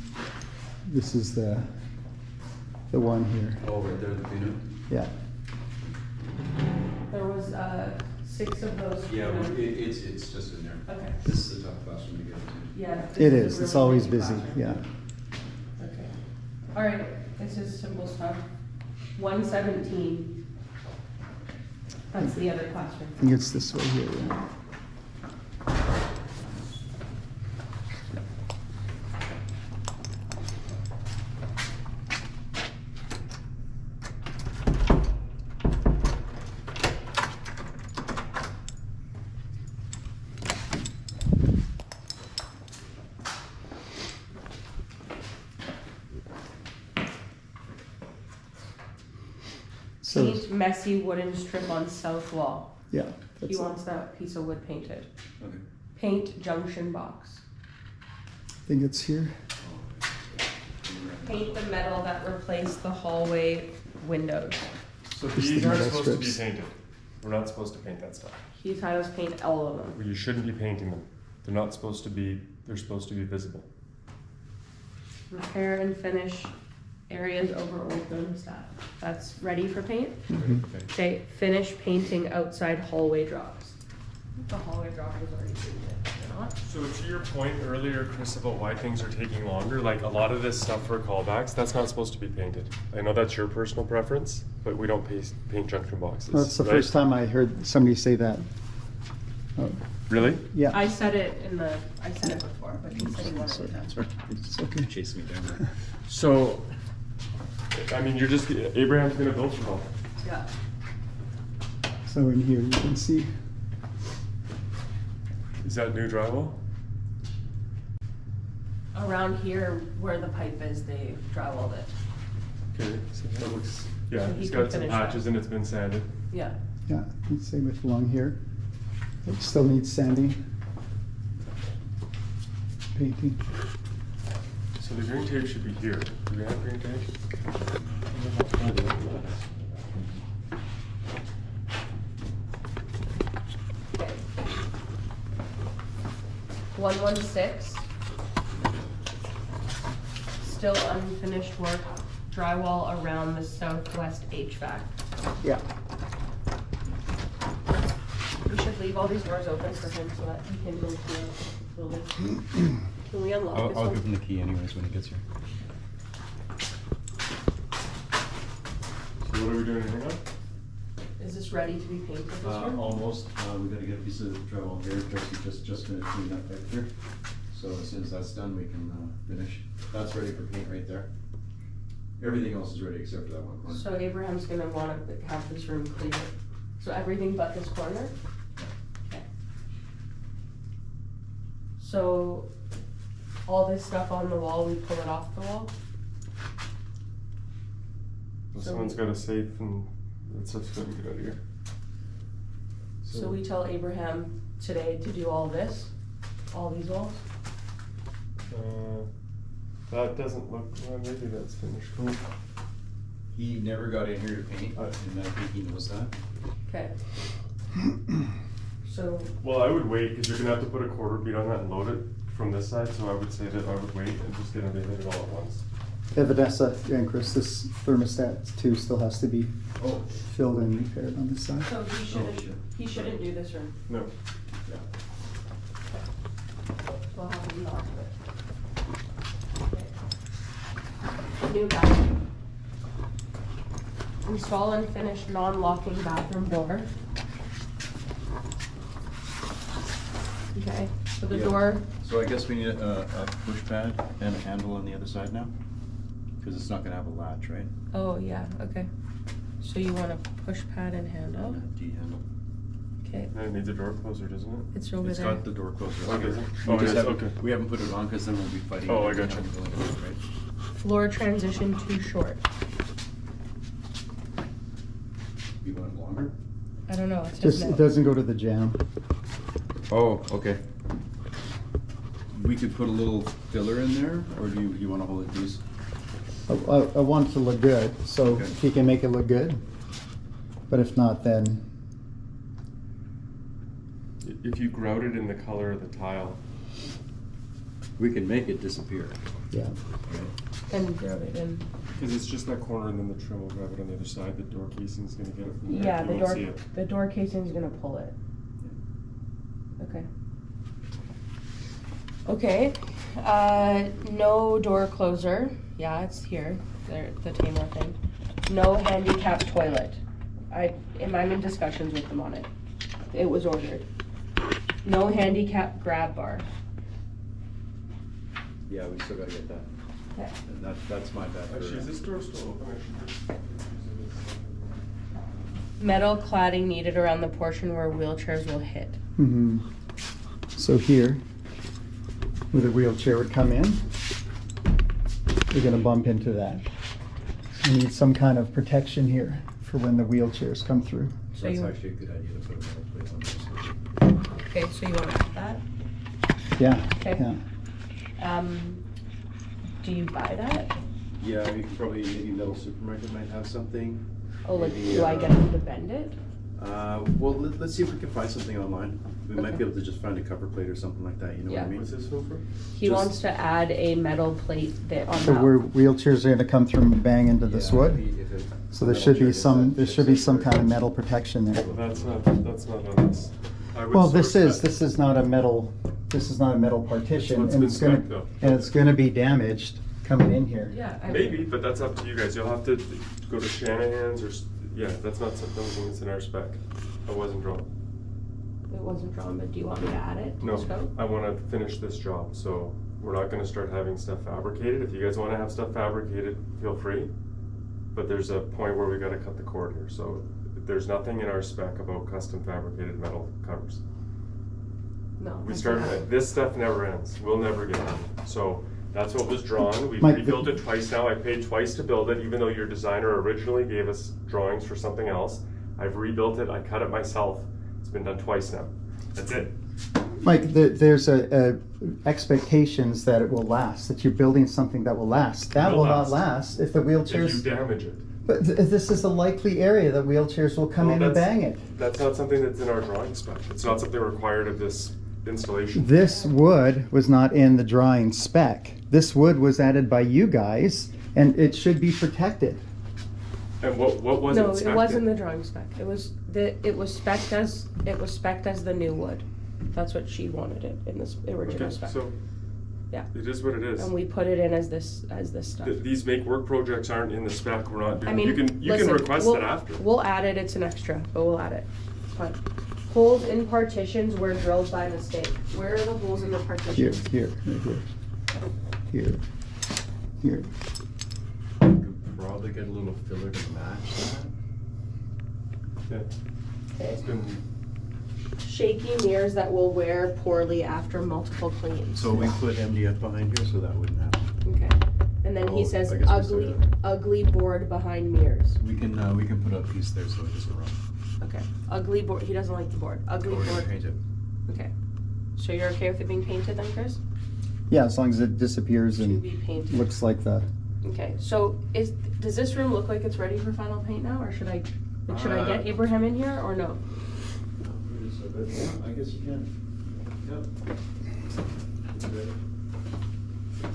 this is the one here. Oh, right there, the peanut? Yeah. There was 6 of those. Yeah, well, it's just in there. Okay. This is a tough classroom to get into. Yeah. this It a is. It's really always busy busy. classroom. Yeah. Okay. All right, this is simple stuff. 117. That's the other classroom. I think it's this way here. Yeah. So, Paint messy wooden strip on south wall. yeah. He That's, wants that piece of wood painted. Okay. Paint junction box. I think it's here. Paint the metal that replaced the hallway windows. so Just these the aren't metal supposed to be strips. painted. We're not supposed to paint that stuff. He's had us paint all of them. You shouldn't be painting them. They're not supposed to be, they're supposed to be visible. Repair and finish areas over old thermostat. That's ready for paint. Mhm. Okay. Okay, finish painting outside hallway drops. The hallway drop was already painted, they're not? So to your point earlier, Chris, about why things are taking longer, like a lot of this stuff for callbacks, that's not supposed to be painted. I know that's your personal preference, but we don't paint junction boxes. That's the right? first time I heard somebody say that. Oh, Really? yeah. I said it before, but he said he wanted it done. Sorry, It's okay. chasing me down. So, I mean, Abraham's gonna build from home. Yeah. So in here you can see. Is that new drywall? Around here where the pipe is, they drywalled it. Okay, so that looks, yeah, So he it's can got some finish that. patches and it's been sanded. Yeah. Yeah, and same with along here. It still needs sanding. Painting. So the green tape should be here. Do we have green tape? 116. still unfinished work, drywall around the southwest HVAC. Yeah. We should leave all these doors open for him so that he can go to the building. Can we unlock this I'll one? give him the key anyways when he gets here. So what are we doing anything on? Is this ready to be painted this year? Almost. We gotta get a piece of drywall here. Darcy's just gonna clean up back here. So as soon as that's done, we can finish. That's ready for paint right there. Everything else is ready except for that one corner. So Abraham's gonna wanna have this room clear. So everything but this corner? Okay. So all this stuff on the wall, we pull it off the wall? Well, So someone's we- got a safe and that stuff's gonna get out of here. So we tell Abraham today to do all this, all these walls? That doesn't look, well, maybe that's finished. Cool. He never got in here to paint, and I think he knows that. Okay. So, Well, I would wait, because you're gonna have to put a quarter bead on that and load it from this side, so I would say that I would wait and just get everything hit it all at once. Yeah, Vanessa and Chris, this thermostat too still has to be Oh. filled and repaired on this side. so sure. he shouldn't do this room. No. Yeah. We'll have him not do it. Okay. New bathroom. Install and finish non-locking bathroom door. Okay, so the Yeah. door, So I guess we need a push pad and a handle on the other side now? Because it's not gonna have a latch, right? oh yeah, okay. So you want a push pad and handle, And a D handle. okay, And it needs a door closer, doesn't it? it's over It's there. got the door closer. Oh, does it? We Oh, it just is, haven't- okay. We haven't put it on because then we'll be fighting. Oh, I over gotcha. how we're going to do it, right? Floor transition too short. You want it longer? I don't know, it says Just, no. it doesn't go to the jam. Oh, okay. We could put a little filler in there, or do you wanna hold it loose? I want it to look good, so Okay. if he can make it look good. But if not, then, If you grout it in the color of the tile, We can make it disappear. yeah. And grab it in. because it's just that corner and then the trim will grab it on the other side, the door casing's gonna get it from there. Yeah, You the won't door, see it. the door casing's gonna pull it. Okay. Okay, no door closer, yeah, it's here, the Tamar thing. No handicap toilet. I'm in discussions with them on it. It was ordered. No handicap grab bar. Yeah, we still gotta get that. Okay. And that's my bad. Actually, is this door still open? I should just. Metal cladding needed around the portion where wheelchairs will hit. So here, where the wheelchair would come in, you're gonna bump into that. You need some kind of protection here for when the wheelchairs come through. So That's you, actually a good idea to put a metal plate on this. okay, so you wanna put that? Yeah, Okay. yeah. Do you buy that? Yeah, we can probably, maybe Metal Supermarket might have something. Oh, like, Maybe, do I get them to bend it? Well, let's see if we can find something online. We might be able to just find a cover plate or something like that, you know what I Yeah. mean? What's this film for? He Just- wants to add a metal plate that on So where wheelchairs are gonna come through and bang into this Yeah, wood. maybe if it- So there metal should chair be gets some, that there fixed should be up some or- kind of metal protection there. Well, that's not on this. I would Well, this source that. this is not a metal partition, what's and been it's gonna, spec'd, though. and it's gonna be damaged coming in here. Yeah. Maybe, but that's up to you guys. You'll have to go to Shanahan's or, yeah, that's not something that's in our spec. I wasn't drawn. It wasn't drawn, but do you want me to add it to No, the scope? I wanna finish this job, so we're not gonna start having stuff fabricated. If you guys wanna have stuff fabricated, feel free. But there's a point where we gotta cut the cord here, so there's nothing in our spec about custom fabricated metal covers. No. We it's start, not. this stuff never ends. We'll never get done. So that's what was drawn. We've Mike, rebuilt it twice now. I paid twice to build it, even though your designer originally gave us drawings for something else. I've rebuilt it. I cut it myself. It's been done twice now. That's it. Mike, there's a expectations that it will last, that you're building something that will last. That Will will not last. last if the If you wheelchairs, damage it. but this is a likely area that wheelchairs will come Well, in and that's- bang it. That's not something that's in our drawing spec. It's not something required of this installation. This wood was not in the drawing spec. this wood was added by you guys, and it should be protected. And what was it? No, spec'd it wasn't in? the drawing spec. It was spec'd as the new wood. That's what she wanted it in this original Okay, spec. so Yeah. it is what it is. And we put it in as this stuff. These make work projects aren't in the spec. We're not doing. I mean, you can listen, request we'll, it after. We'll add it. It's an extra, but we'll add it. It's fine. Holes in partitions were drilled by mistake. Where are the holes in the Here, partitions? here, right here, here. You could probably get a little filler to match that. Yeah. Okay. It's been. Shaky mirrors that will wear poorly after multiple cleans. So we put MDF behind here, so that wouldn't happen. Okay. And then he Oh, says I guess we ugly, said ugly board behind mirrors. We can put a piece there so it doesn't run. Okay. Ugly board. He doesn't like the board. Ugly Or we can board. paint it. Okay. So you're okay with it being painted then, Chris? Yeah, as long as it disappears To and be painted. looks like the, Okay. So does this room look like it's ready for final paint now, or should I get Abraham in here or no? Yeah, I guess you can. Yep.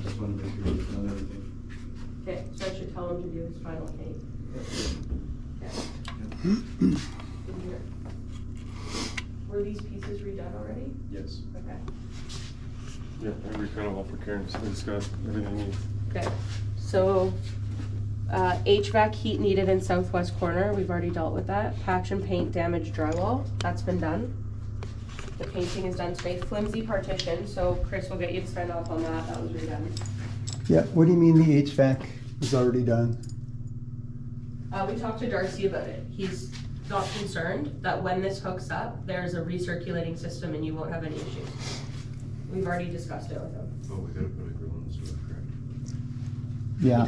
Just want to make sure you've done everything. Okay. So I should tell him to do his final paint. Okay. In here. Were these pieces redone already? Yes. Okay. Yeah, I recut all for Karen, so we just got everything we need. Okay, so, HVAC heat needed in southwest corner, we've already dealt with that. Patch and paint damaged drywall, that's been done. The painting is done today. Flimsy partition, so Chris will get you to sign off on that, that was redone. yeah, what do you mean the HVAC is already done? We talked to Darcy about it. He's not concerned that when this hooks up, there's a recirculating system and you won't have any issues. We've already discussed it with him. Oh, we gotta put a grill in the stove, correct? Yeah,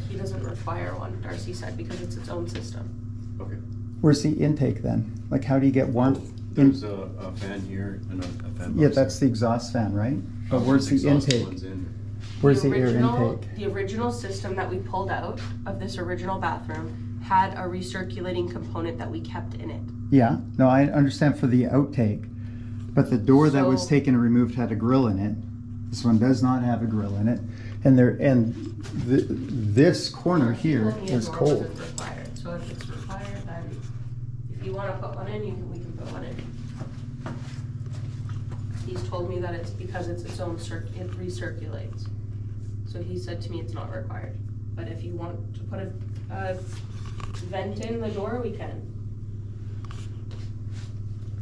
He doesn't require one, Darcy said, because it's its own system. Okay. where's the intake then? Like, how do you get warmth? There's a fan here and a fan. Yeah, box that's the there. exhaust fan, right? But Oh, where's the exhaust intake? one's in. Where's the air intake? The original system that we pulled out of this original bathroom had a recirculating component that we kept in it. Yeah, no, I understand for the outtake, but the door that was So- taken and removed had a grill in it. This one does not have a grill in it, and this corner here Only a is door cold. wasn't required. So if it's required, then if you wanna put one in, we can put one in. He's told me that it's because it's its own it recirculates. So he said to me it's not required. But if you want to put a vent in the door, we can.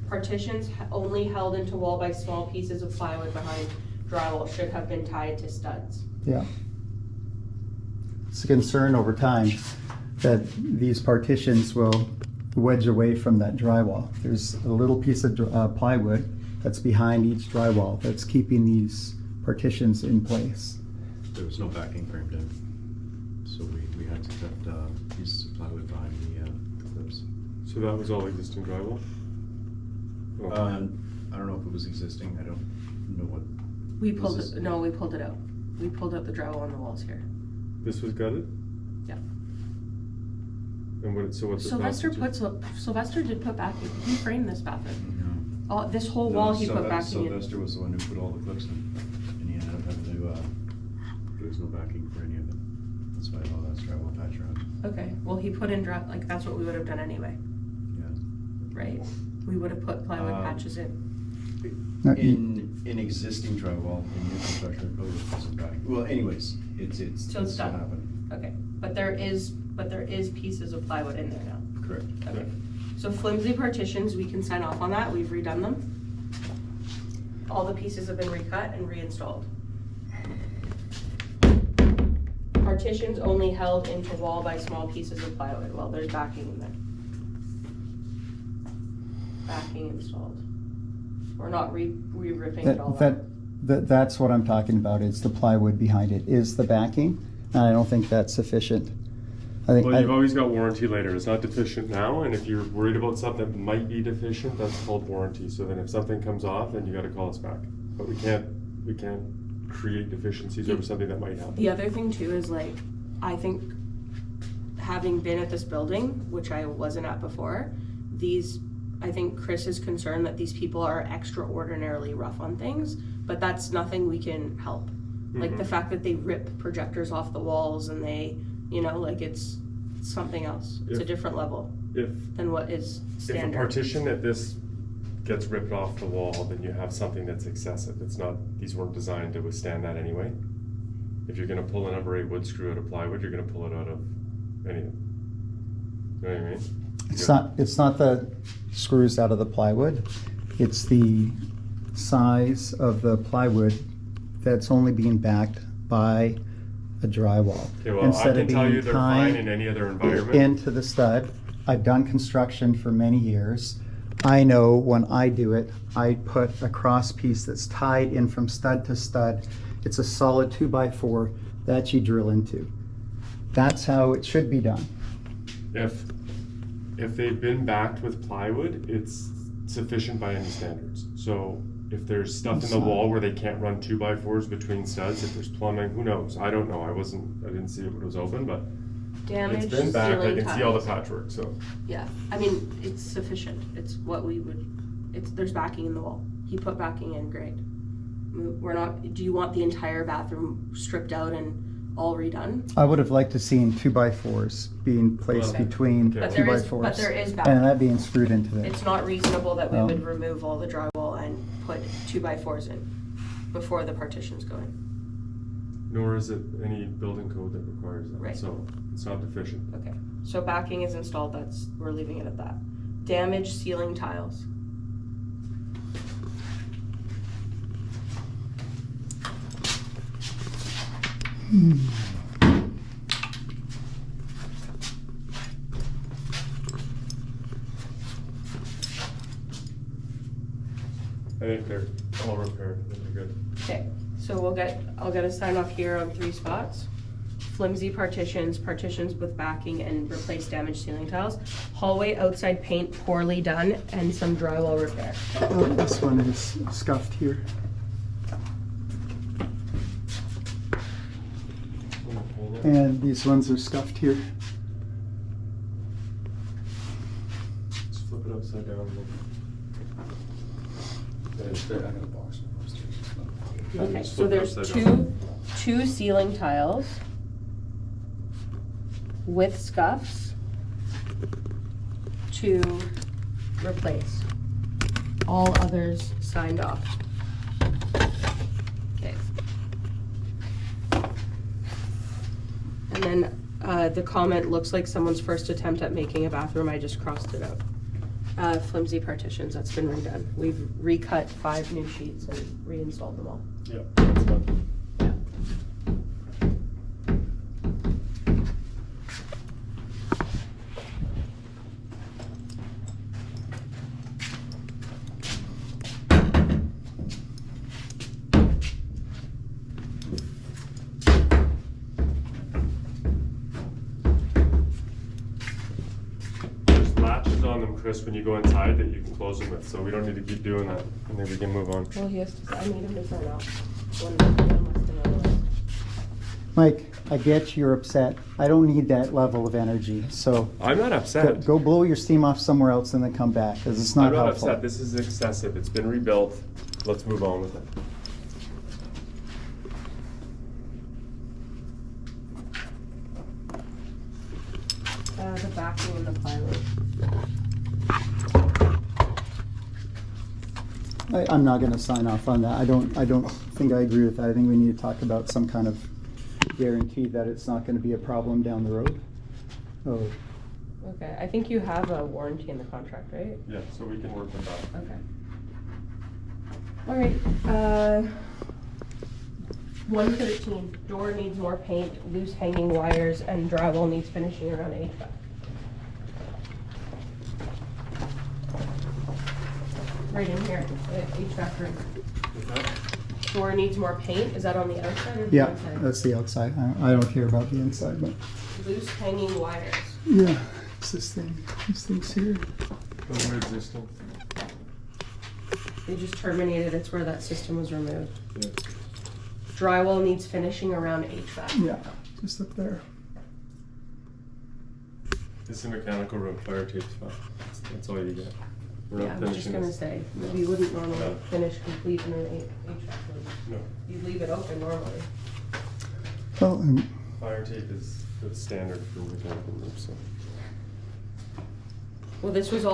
Partitions only held into wall by small pieces of plywood behind drywall should have been tied to studs. Yeah. It's a concern over time that these partitions will wedge away from that drywall. There's a little piece of plywood that's behind each drywall that's keeping these partitions in place. There was no backing framed in, so we had to cut pieces of plywood behind the clips. So that was all existing drywall? Oh. I don't know if it was existing. I don't know what. We pulled This is- it, no, we pulled it out. We pulled out the drywall on the walls here. This was gutted? Yeah. And what's the Sylvester did put backing, he framed this bathroom. No. All, this whole wall he put backing in. Sylvester was the one who put all the clips in, and he ended up having to. There was no backing for any of it. That's why all that's drywall patch around. Okay, well, he put in like, that's what we would have done anyway, Yeah. right? We would have put plywood Um, patches in. Now, In existing drywall, in new construction, it wasn't backing. Well, anyways, it's So it's what done. happened. Okay, but there is pieces of plywood in there now. Correct. Okay, so flimsy partitions, we can sign off on that, we've redone them. All the pieces have been recut and reinstalled. Partitions only held into wall by small pieces of plywood, well, there's backing in there. Backing installed. We're not re-ripping it all out. That's what I'm talking about, is the plywood behind it, is the backing, and I don't think that's sufficient. I think, Well, you've always got warranty later. It's not deficient now, and if you're worried about something that might be deficient, that's called warranty. So then if something comes off, then you gotta call us back. But we can't create deficiencies over something that might happen. The other thing too is like, I think having been at this building, which I wasn't at before, I think Chris is concerned that these people are extraordinarily rough on things, but that's nothing we can help. Like the fact that they rip projectors off the walls and they, you know, like it's something else. It's a different level than what is standard. If a partition at this gets ripped off the wall, then you have something that's excessive. It's not, these weren't designed to withstand that anyway. If you're gonna pull a number 8 wood screw out of plywood, you're gonna pull it out of anything. You know what I mean? It's not the screws out of the plywood. It's the size of the plywood that's only being backed by a drywall. Okay, well, Instead I of can tell being you they're tied fine in any other environment. into the stud. I've done construction for many years. I know when I do it, I put a cross piece that's tied in from stud to stud. It's a solid 2x4 that you drill into. That's how it should be done. If they've been backed with plywood, it's sufficient by any standards. So if there's stuff in the wall where they can't run 2x4s between studs, if there's plumbing, who knows? I don't know. I didn't see it when it was open, but Damaged it's been backed. I ceiling can see all the tiles. patchwork. So Yeah, I mean, it's sufficient. It's what we would, there's backing in the wall. He put backing in, great. We're not, do you want the entire bathroom stripped out and all redone? I would have liked to seen 2x4s being placed Okay. between But 2x4s. but there is backing. and that being screwed into it. It's not reasonable that we No. would remove all the drywall and put 2x4s in before the partitions go in. nor is it any building code that requires that. Right. So it's not deficient. Okay, so backing is installed, we're leaving it at that. Damaged ceiling tiles. I think they're all repaired. I think they're good. Okay, so I'll get a sign off here on 3 spots. Flimsy partitions, partitions with backing, and replace damaged ceiling tiles. Hallway outside paint poorly done, and some drywall repair. This one is scuffed here. And these ones are scuffed here. Just flip it upside down a little bit. I got a box upstairs. Okay, Just so flip it there's upside down. two ceiling tiles with scuffs to replace. All others signed off. Okay. And then the comment looks like someone's first attempt at making a bathroom. I just crossed it out. Flimsy partitions, that's been redone. We've recut 5 new sheets and reinstalled them all. Yeah, that's done. Yeah. There's latches on them, Chris, when you go inside that you can close them with, so we don't need to keep doing that, and then we can move on. Well, he has to, I need him to sign off. One less thing on the list. Mike, I get you're upset. I don't need that level of energy. So I'm not go, upset. go blow your steam off somewhere else and then come back, because it's not I'm not helpful. upset. This is excessive. It's been rebuilt. Let's move on with it. The backing and the plywood. I'm not going to sign off on that. I don't think I agree with that. I think we need to talk about some kind of guarantee that it's not going to be a problem down the road. Oh, Okay, I think you have a warranty in the contract, right? Yeah, so we can work with that. Okay. All right, 113, door needs more paint, loose hanging wires, and drywall needs finishing around HVAC. Right in here, HVAC room. With that? Door needs more paint, is that on the outside or the yeah, inside? that's the outside. I don't care about the inside, but Loose hanging wires. yeah, it's this thing. These things here. Those are existing. They just terminated, it's where that system was removed. Yeah. Drywall needs finishing around HVAC. Yeah, just up there. This is a mechanical room. Fire tape's fine. That's all you get. We're Yeah, not I was just finishing gonna this. say, we wouldn't normally No. finish complete in an HVAC room. No, You'd leave it open normally. Well, fire tape is the standard for mechanical roofs, so. Well, this was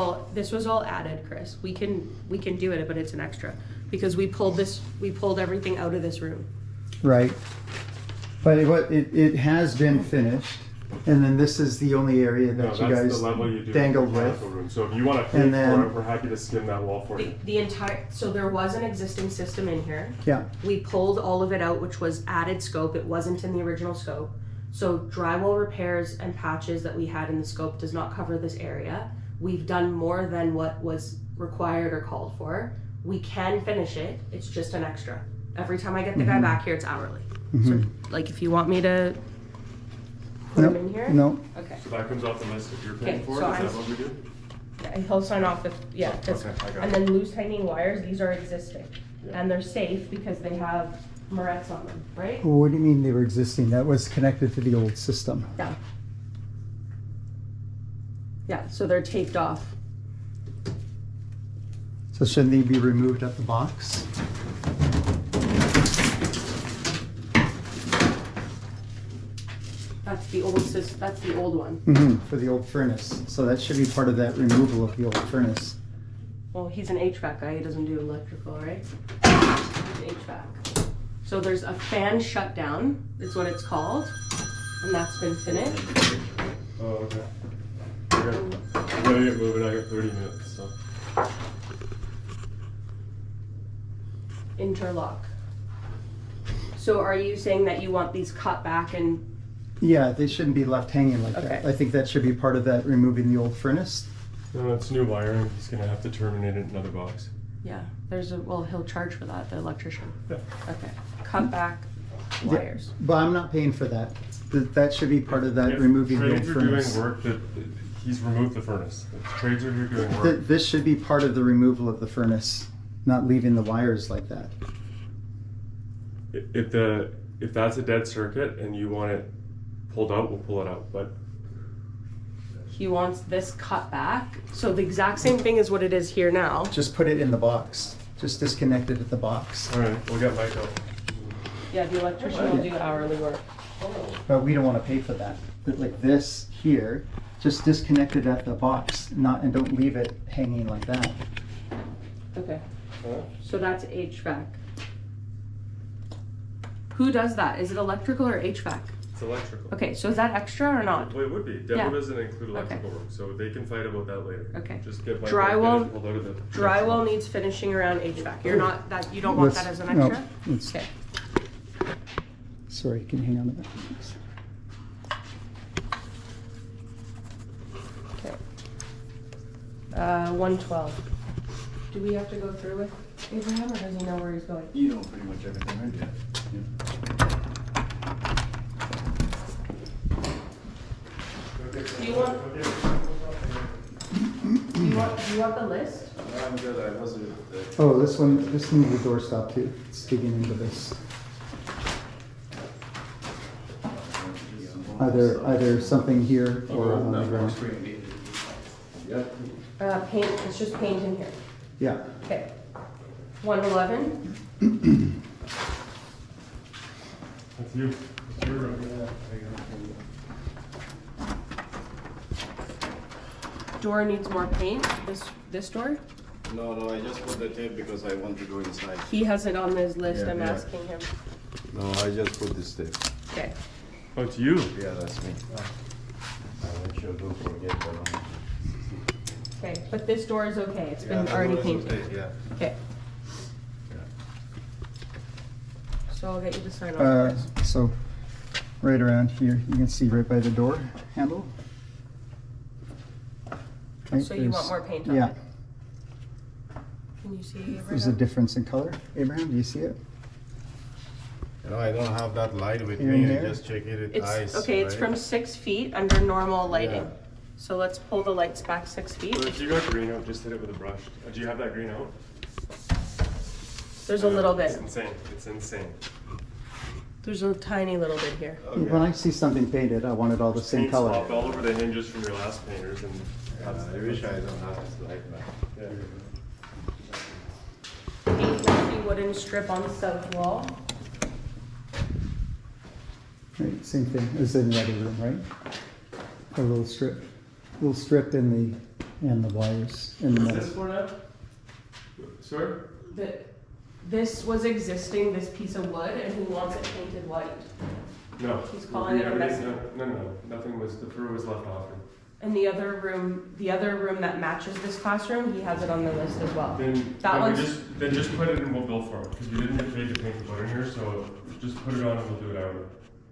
all added, Chris. We can do it, but it's an extra. Because we pulled everything out of this room. right. But it has been finished, and then this is the only area No, that you that's guys the level you do dangled in the with. mechanical room. So if you wanna pay And then- for it, we're happy to skim that wall for you. The entire, so there was an existing system in here. Yeah, We pulled all of it out, which was added scope. It wasn't in the original scope. So drywall repairs and patches that we had in the scope does not cover this area. We've done more than what was required or called for. We can finish it. It's just an extra. Every time I get the guy back here, it's hourly. So, like, if you want me to put him in here? no, Okay. So that comes off the list if you're paying Okay, for it, so is that I'm- what we do? Yeah, he'll sign off if, yeah, 'cause- Okay, I got and it. then loose hanging wires, these are existing. Yeah. And they're safe because they have Moretz on them, right? what do you mean they were existing? That was connected to the old system. Yeah. Yeah, so they're taped off. So shouldn't they be removed at the box? That's the old that's the old one. For the old furnace. So that should be part of that removal of the old furnace. Well, he's an HVAC guy, he doesn't do electrical, right? He's HVAC. So there's a fan shutdown, is what it's called, and that's been finished. Oh, okay. We're gonna get moving, I got 30 minutes, so. Interlock. So are you saying that you want these cut back and, Yeah, they shouldn't be left hanging like that. Okay. I think that should be part of that, removing the old furnace. No, it's new wiring, he's gonna have to terminate it in another box. yeah, well, he'll charge for that, the electrician. Yeah. Okay, cut back wires. But I'm not paying for that. That should be part of that, If removing the old trades are doing furnace. work that, he's removed the furnace. If trades are here doing work, This should be part of the removal of the furnace, not leaving the wires like that. if that's a dead circuit and you want it pulled out, we'll pull it out, but He wants this cut back, so the exact same thing as what it is here now. Just put it in the box. Just disconnect it at the box. alright, we'll get Mike out. Yeah, the electrician will do hourly work. But we don't want to pay for that. But like this here, just disconnect it at the box, and don't leave it hanging like that. Okay, so that's HVAC. Who does that? Is it electrical or HVAC? It's electrical. Okay, so is that extra or not? Well, it would be. Yeah. Demo doesn't include electrical work, so they can fight about that later. Okay. Just get Mike Drywall- out, get it pulled out of the. Drywall needs finishing around HVAC. You're not, you don't want Let's- that as an no, extra? let's- Okay, Sorry, can you hang on to that? okay. 112. Do we have to go through with Abraham, or does he know where he's going? You know pretty much everything, right? Yeah. Do you want, do you want the list? I'm good, I wasn't. Oh, this needs a doorstop too. It's digging into this. Either something here or on the ground. Paint, it's just paint in here. Yeah. Okay. 111. That's you. It's your room. Door needs more paint. This door. No, I just put the tape because I want to go inside. He has it on his list. Yeah, I'm yeah. asking him. No, I just put this tape. Okay. Oh, it's you. Yeah, that's me. I make sure don't forget that one. Okay, but this door is okay. It's been already painted. Yeah. Okay. So I'll get you to sign off. Chris. So right around here, you can see right by the door handle. Okay, So you want there's- more paint on Yeah. it? Can you see? There's a Abraham? difference in color. Abraham, do you see it? You know, I don't have that light with Here and me. I here? just check it with It's eyes. okay. It's right? from 6 feet under normal lighting. Yeah. So let's pull the lights back 6 feet. So if you got green out, just hit it with a brush. Do you have that green out? There's a little It's bit. insane. It's insane. There's a tiny little bit here. When I see something painted, I want it all the same Paint color. swapped all over the hinges from your last painters, and I wish I don't have this light, but. yeah. Paint messy wooden strip on the south wall. Right, same thing as in the other room, right? A little strip in the wires in the What's middle. this for now? Sorry? This was existing, this piece of wood, and he wants it painted white. No. He's calling it a messy. No, nothing was, the fur was left off. And the other room that matches this classroom, he has it on the list as well. Then just put it and we'll bill for it, because we didn't get paid to paint the wood in here, so just put it on and we'll do it out.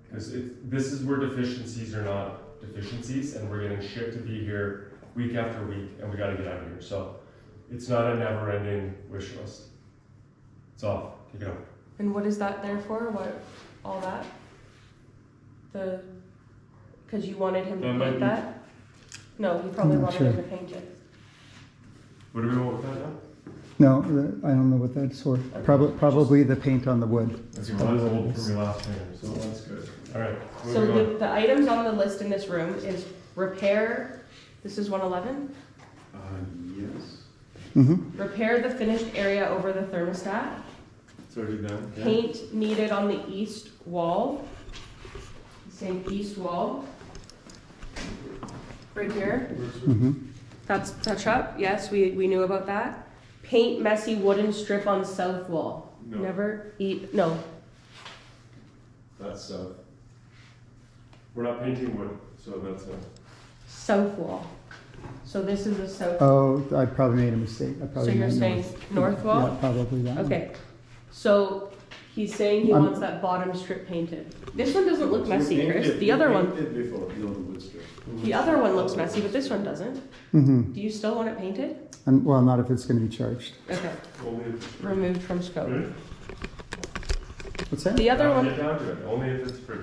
Because this is where deficiencies are not deficiencies, and we're getting shit to be here week after week, and we gotta get out of here. So it's not a never-ending wish list. It's off. Take it out. And what is that there for? What, all that? Because you wanted him to That might paint be- that? No, he probably I'm not wanted him sure. to paint it. What do we want with that now? No, I don't know what that's for. Probably the paint on the wood. That's old from your last painter, so that's good. All right. So moving on. the items on the list in this room is repair, this is 111? Yes. Mm-hmm. Repair the finished area over the thermostat. It's already done. Yeah. Paint needed on the east wall. Same east wall. Right here. Mm-hmm. That's touch up, yes, we knew about that. Paint messy wooden strip on south wall. No. Never eat, no. That's south. We're not painting wood, so that's South wall. So this is the south. Oh, I probably made a mistake. I So probably you're meant saying north wall? Yeah, probably that one. Okay, so he's saying he I'm- wants that bottom strip painted. This one doesn't look messy, Chris. The other one, Before, no, the wood strip. the other one looks messy, but this one doesn't. Mm-hmm. Do you still want it painted? And, well, not if it's gonna be charged. Okay, only. removed from scope. Ready? What's that? The other one, Get down to it. Only if it's free.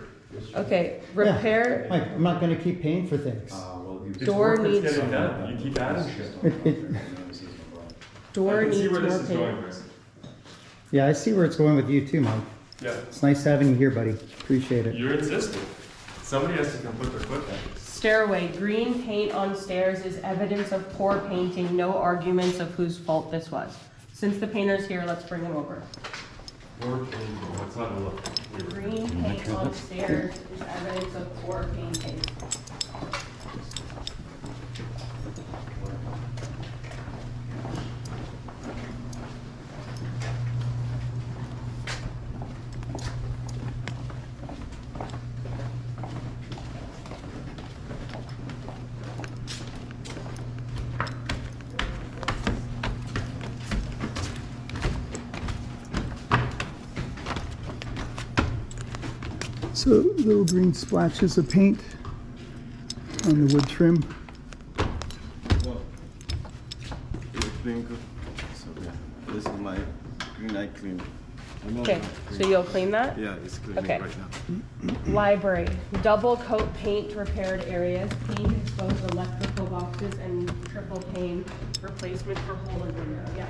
okay, repair, Mike, I'm not gonna keep paying for things. Well, you. It's Door work that's needs- getting done. You keep adding shit. door I can see needs where more this is going, paint. Chris. Yeah, I see where it's going with you too, Mike. Yeah. It's nice having you here, buddy. Appreciate it. You're insisting. Somebody has to come put their foot down. Stairway, green paint on stairs is evidence of poor painting, no arguments of whose fault this was. Since the painter's here, let's bring him over. Or painting. Let's have a look. Green paint on stairs is evidence of poor painting. So little green splashes of paint on the wood trim. So yeah, this is my green eye clean. Okay, so you'll clean that? Yeah, it's cleaning Okay. right now. Library, double coat paint repaired areas, paint exposed electrical boxes, and triple pane replacement for hole in window, yeah.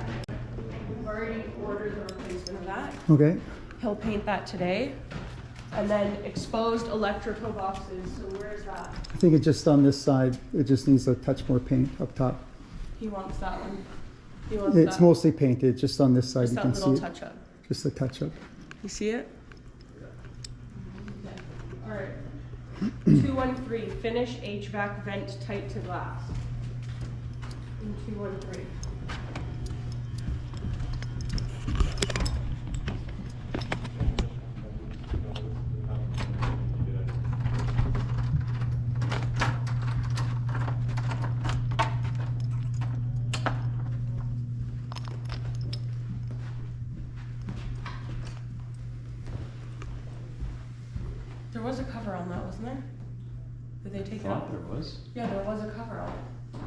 We've already ordered the replacement of that. Okay. He'll paint that today. And then exposed electrical boxes, so where is that? I think it's just on this side. It just needs a touch more paint up top. He wants that one. He wants It's that. mostly painted, just on this side Just you that can see little it. touch up. Just a touch up. You see it? Okay. All right. 213, finish HVAC vent tight to glass. In 213. There was a cover on that, wasn't there? Did they take it off? Thought there was. Yeah, there was a cover on it.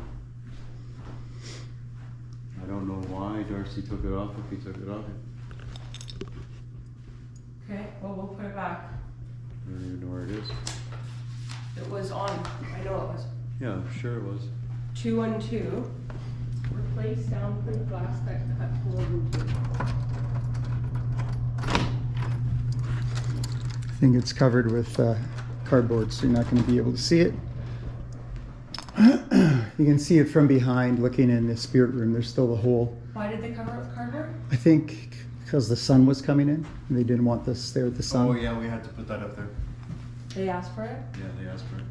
I don't know why Darcy took it off, if he took it off. Okay, well, we'll put it back. I don't even know where it is. It was on. I know it was. Yeah, I'm sure it was. 212. Replace soundproof glass that cut holes in two. I think it's covered with cardboard, so you're not going to be able to see it. You can see it from behind looking in the spirit room. There's still a hole. Why did they cover it with cardboard? I think because the sun was coming in. And they didn't want this there with the sun. Oh yeah, we had to put that up there. They asked for it? Yeah, they asked for it.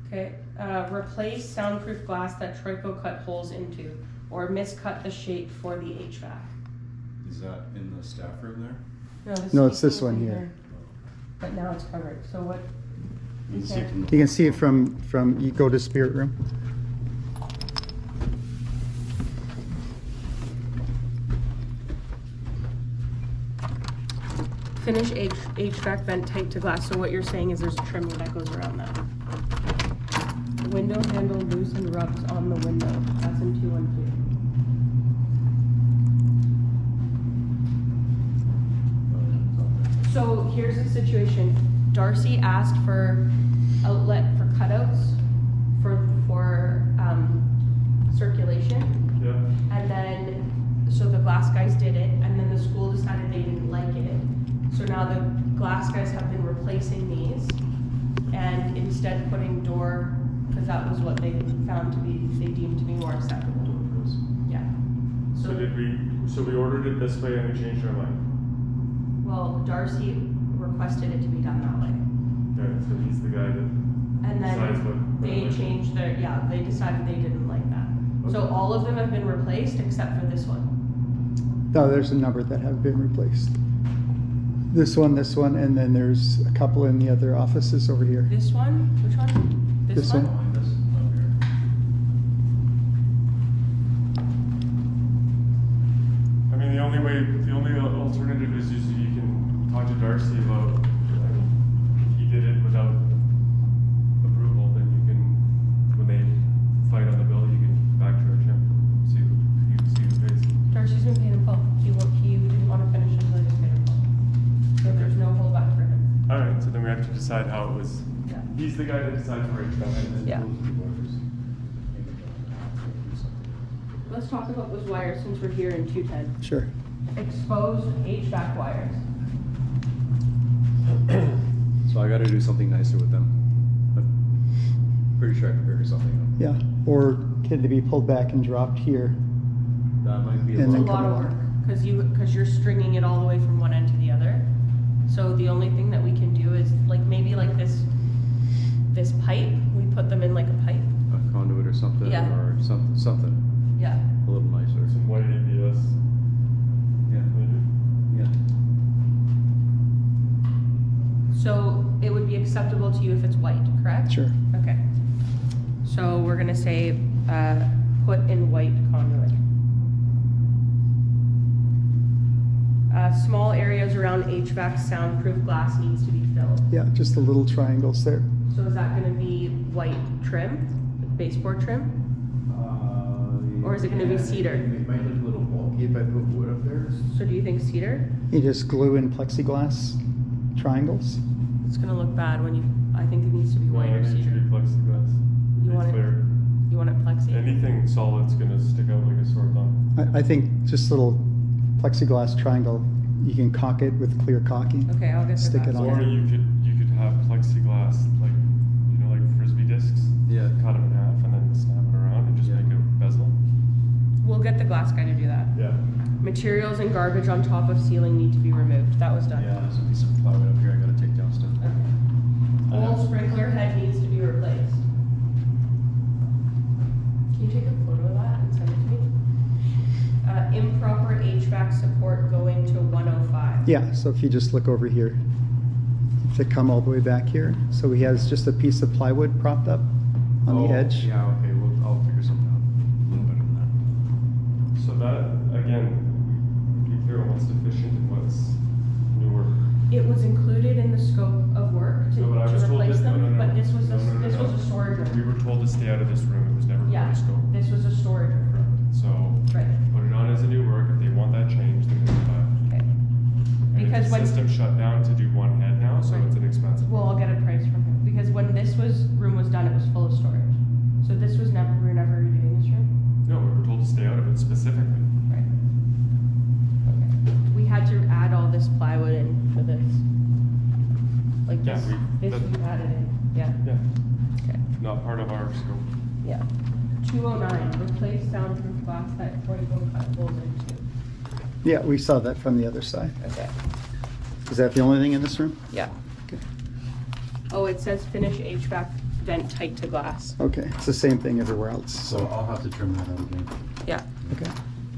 Okay, replace soundproof glass that Troico cut holes into, or miscut the shape for the HVAC. Is that in the staff room there? No, it's this speaking one is in here. But now it's covered, so what? You can see it from You can see it from you go to spirit room. Finish HVAC vent tight to glass, so what you're saying is there's a trimmer that goes around that. Window handle loose and rubs on the window, that's in 212. So here's the situation. Darcy asked for outlet for cutouts for circulation. Yeah. And then, so the glass guys did it, and then the school decided they didn't like it. So now the glass guys have been replacing these and instead putting door, because that was what they found to be, they deemed to be more acceptable. Yeah. So we ordered it this way and we changed our mind. Well, Darcy requested it to be done that way. Okay, so he's the guy that And decides then what. they changed their, yeah, they decided they didn't like that. So Okay. all of them have been replaced except for this one. No, there's a number that have been replaced. This one, and then there's a couple in the other offices over here. This one, which one? This one. Behind us, up here. I mean, the only alternative is you can talk to Darcy about, I mean, if he did it without approval, then you can, when they fight on the bill, you can backcharge him, see who pays. Darcy's been paid in full. He didn't want to finish until he was paid in full. So there's no holdback for him. All right, so then we have to decide how it was. Yeah. He's the guy that decides where it's going. Yeah. Let's talk about those wires since we're here in 210. Sure. Exposed HVAC wires. So I got to do something nicer with them. I'm pretty sure I can figure something out. Yeah. Or can they be pulled back and dropped here? That might be a And It's a then lot. lot of come work because you're stringing it all the way from one end to the other. So the only thing that we can do is like maybe like this pipe. We put them in like a pipe. A conduit or something, Yeah. or something Yeah. a little nicer. Some white ABS. Yeah. Maybe. Yeah. So it would be acceptable to you if it's white, correct? Sure. Okay. So we're gonna say put in white conduit. Small areas around HVAC soundproof glass needs to be filled. Yeah, just the little triangles there. So is that gonna be white trim, baseboard trim? Or is it gonna be cedar? It might look a little bulky if I put wood up there. So do you think cedar? You just glue in plexiglass triangles. It's gonna look bad when you, I think it needs to be No, white or it needs to cedar. be plexiglass. You Be want it- clear. You want it plexi? Anything solid's gonna stick out like a sore thumb. I think just little plexiglass triangle, you can caulk it with clear caulking. Okay, I'll get Stick to it that. on. Or you could have plexiglass, like, you know, like Frisbee discs. Yeah. Cut them in half and then snap it around and just Yeah. make a bezel. We'll get the glass guy to do that. Yeah. Materials and garbage on top of ceiling need to be removed. That was done. Yeah, there's a piece of plywood up here I gotta take down still. Okay. Old sprinkler head needs to be replaced. Can you take a photo of that and send it to me? Improper HVAC support going to 105. Yeah, so if you just look over here, to come all the way back here. So he has just a piece of plywood propped up on the edge. Yeah, okay, well, I'll figure something out a little better than that. So that, again, be clear on what's deficient and what's newer. It was included in the scope of work to No, but I was told replace that, them, no, but this was no, no, no, this no. was a storage We room. were told to stay out of this room, it was never Yeah, part of scope. this was a storage room. Correct. So, Right. put it on as a new work, if they want that changed, they're gonna buy it. Okay. And Because if when- the system shut down to do one head now, so Right. it's an expensive. Well, I'll get a price from him because when this room was done, it was full of storage. So we were never redoing this room. No, we were told to stay out of it specifically. Right. Yeah, This we added in, yeah, yeah, okay, not part of our scope. yeah. 209, replace soundproof glass that Troico cut holes into. Yeah, we saw that from the other side. Okay. Is that the only thing in this room? Yeah. Okay. Oh, it says finish HVAC vent tight to glass. Okay, it's the same thing everywhere else. So I'll have to trim that out again. Yeah. Okay.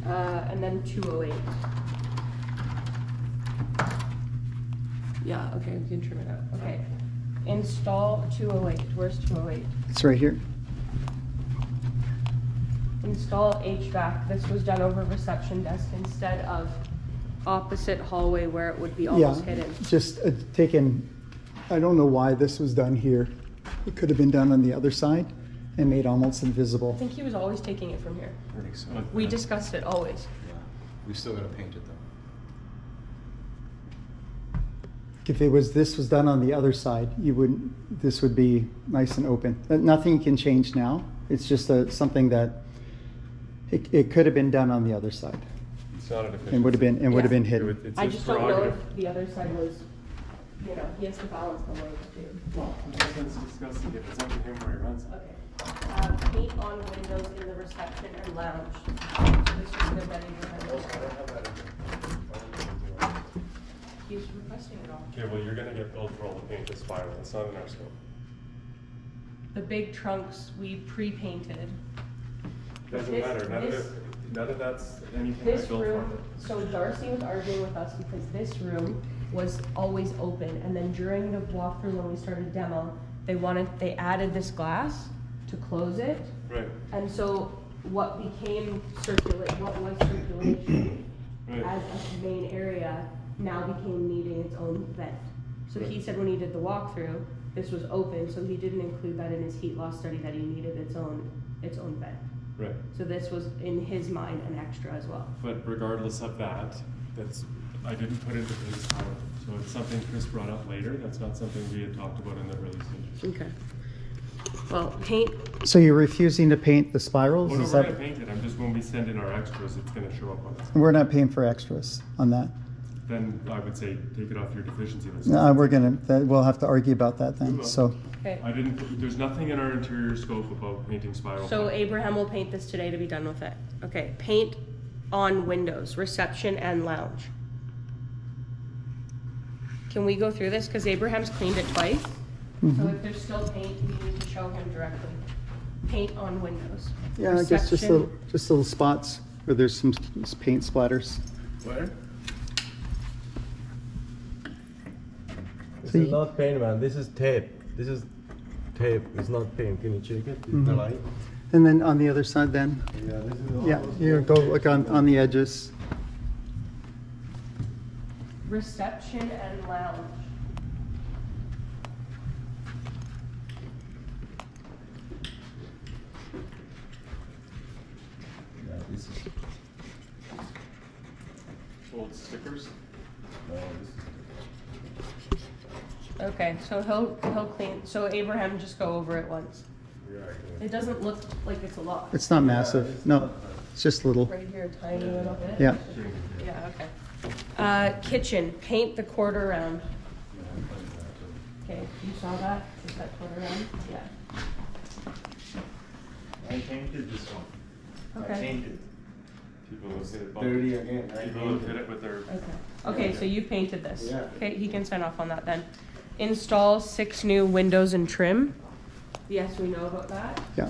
And then 208. Yeah, okay, we can trim it out. Okay. Install 208. Where's 208? It's right here. Install HVAC. This was done over reception desk instead of opposite hallway where it would be almost Yeah, hidden. just taken, I don't know why this was done here. It could have been done on the other side and made almost invisible. I think he was always taking it from here. I think so. We discussed it always. Yeah, we still gotta paint it though. If this was done on the other side, you wouldn't, this would be nice and open. Nothing can change now. It's just something that, it could have been done on the other side. It's not an efficient. And would have been, and would have been It hidden. would- it's I his just don't know prerogative. if the other side was, you know, he has to balance the load too. Well, that's disgusting. If it's up to him where he runs it. Okay. Paint on windows in the reception and lounge. So this is good that he's requesting it all. Okay, well, you're gonna get billed for all the paint that's spiral. It's not in our scope. The big trunks we pre-painted. Doesn't This- matter. this- None of that's anything I This built room, for. so Darcy was arguing with us because this room was always open, and then during the walkthrough when we started demo, they added this glass to close it, Right, and so what was circulation right. as a main area now became needing its own vent. So he said when he did the walkthrough, this was open, so he didn't include that in his heat loss study that he needed its own vent. Right. So this was in his mind an extra as well. But regardless of that, I didn't put into his power. So it's something Chris brought up later. That's not something we had talked about in the early stages. Okay. Well, paint, So you're refusing to paint the spirals? Well, no, Is we're that, gonna paint it. I'm just, when we send in our extras, it's gonna show up on it. we're not paying for extras on that? Then I would say, take it off your deficiency list. No, we'll have to argue about that We then, will. so. okay. There's nothing in our interior scope about painting spiral. So paint. Abraham will paint this today to be done with it. Okay, paint on windows, reception and lounge. Can we go through this? Because Abraham's cleaned it twice. So if there's still paint, we need to show him directly. Paint on windows. Yeah, I guess just little spots where there's some paint splatters. Where? This See- is not paint, man. This is tape. This is tape. It's not paint. Can you check it? Is the light? And then on the other side then, Yeah, this is all. yeah, you go look on the edges. Reception and lounge. Yeah, this is. Old stickers. No, this is. Okay, so he'll clean, so Abraham, just go over it once. It doesn't look like it's a lot. It's not massive, no, it's just little, Right here, a tiny little bit. yeah. Yeah, okay. Kitchen, paint the quarter round. Okay, you saw that? Is that quarter round? Yeah. I painted this one. Okay. I painted. People who hit it. Dirty again. I People who hit painted. it with their. Okay, so you painted this. Yeah. Okay, he can sign off on that then. Install 6 new windows and trim. Yes, we know about that. Yeah,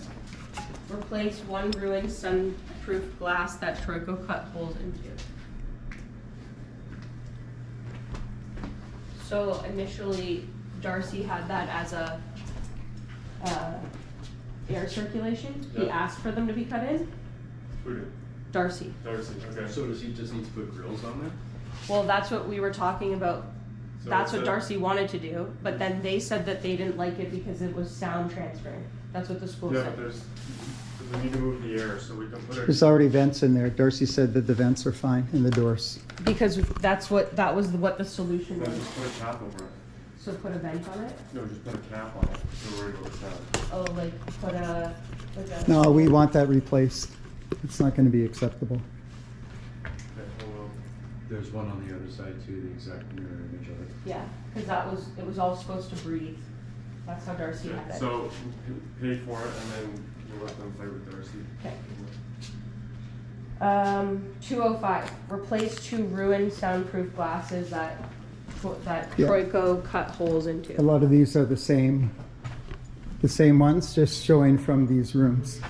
Replace 1 ruined sunproof glass that Troico cut holes into. So initially, Darcy had that as a air circulation. He Yeah. asked for them to be cut in. Who did? Darcy. Darcy, okay. So does he just need to put grills on there? Well, that's what we were talking about. So That's it's what a- Darcy wanted to do, but then they said that they didn't like it because it was sound transferring. That's what the school Yeah, said. but we need to move the air so we can put there's it. already vents in there. Darcy said that the vents are fine in the doors. Because that was what the solution Then was. just put a cap over it. So put a vent on it? No, just put a cap on it. So we're worried about sound. Oh, like put a, No, we want that replaced. It's not gonna be acceptable. Okay, well, There's one on the other side too, the exact mirror image of it. Yeah, because it was all supposed to breathe. That's how Darcy Yeah, had it. so pay for it and then you let them play with Darcy. Okay. 205, replace 2 ruined soundproof glasses that Yeah. Troico cut holes A into. lot of these are the same ones, just showing from these rooms.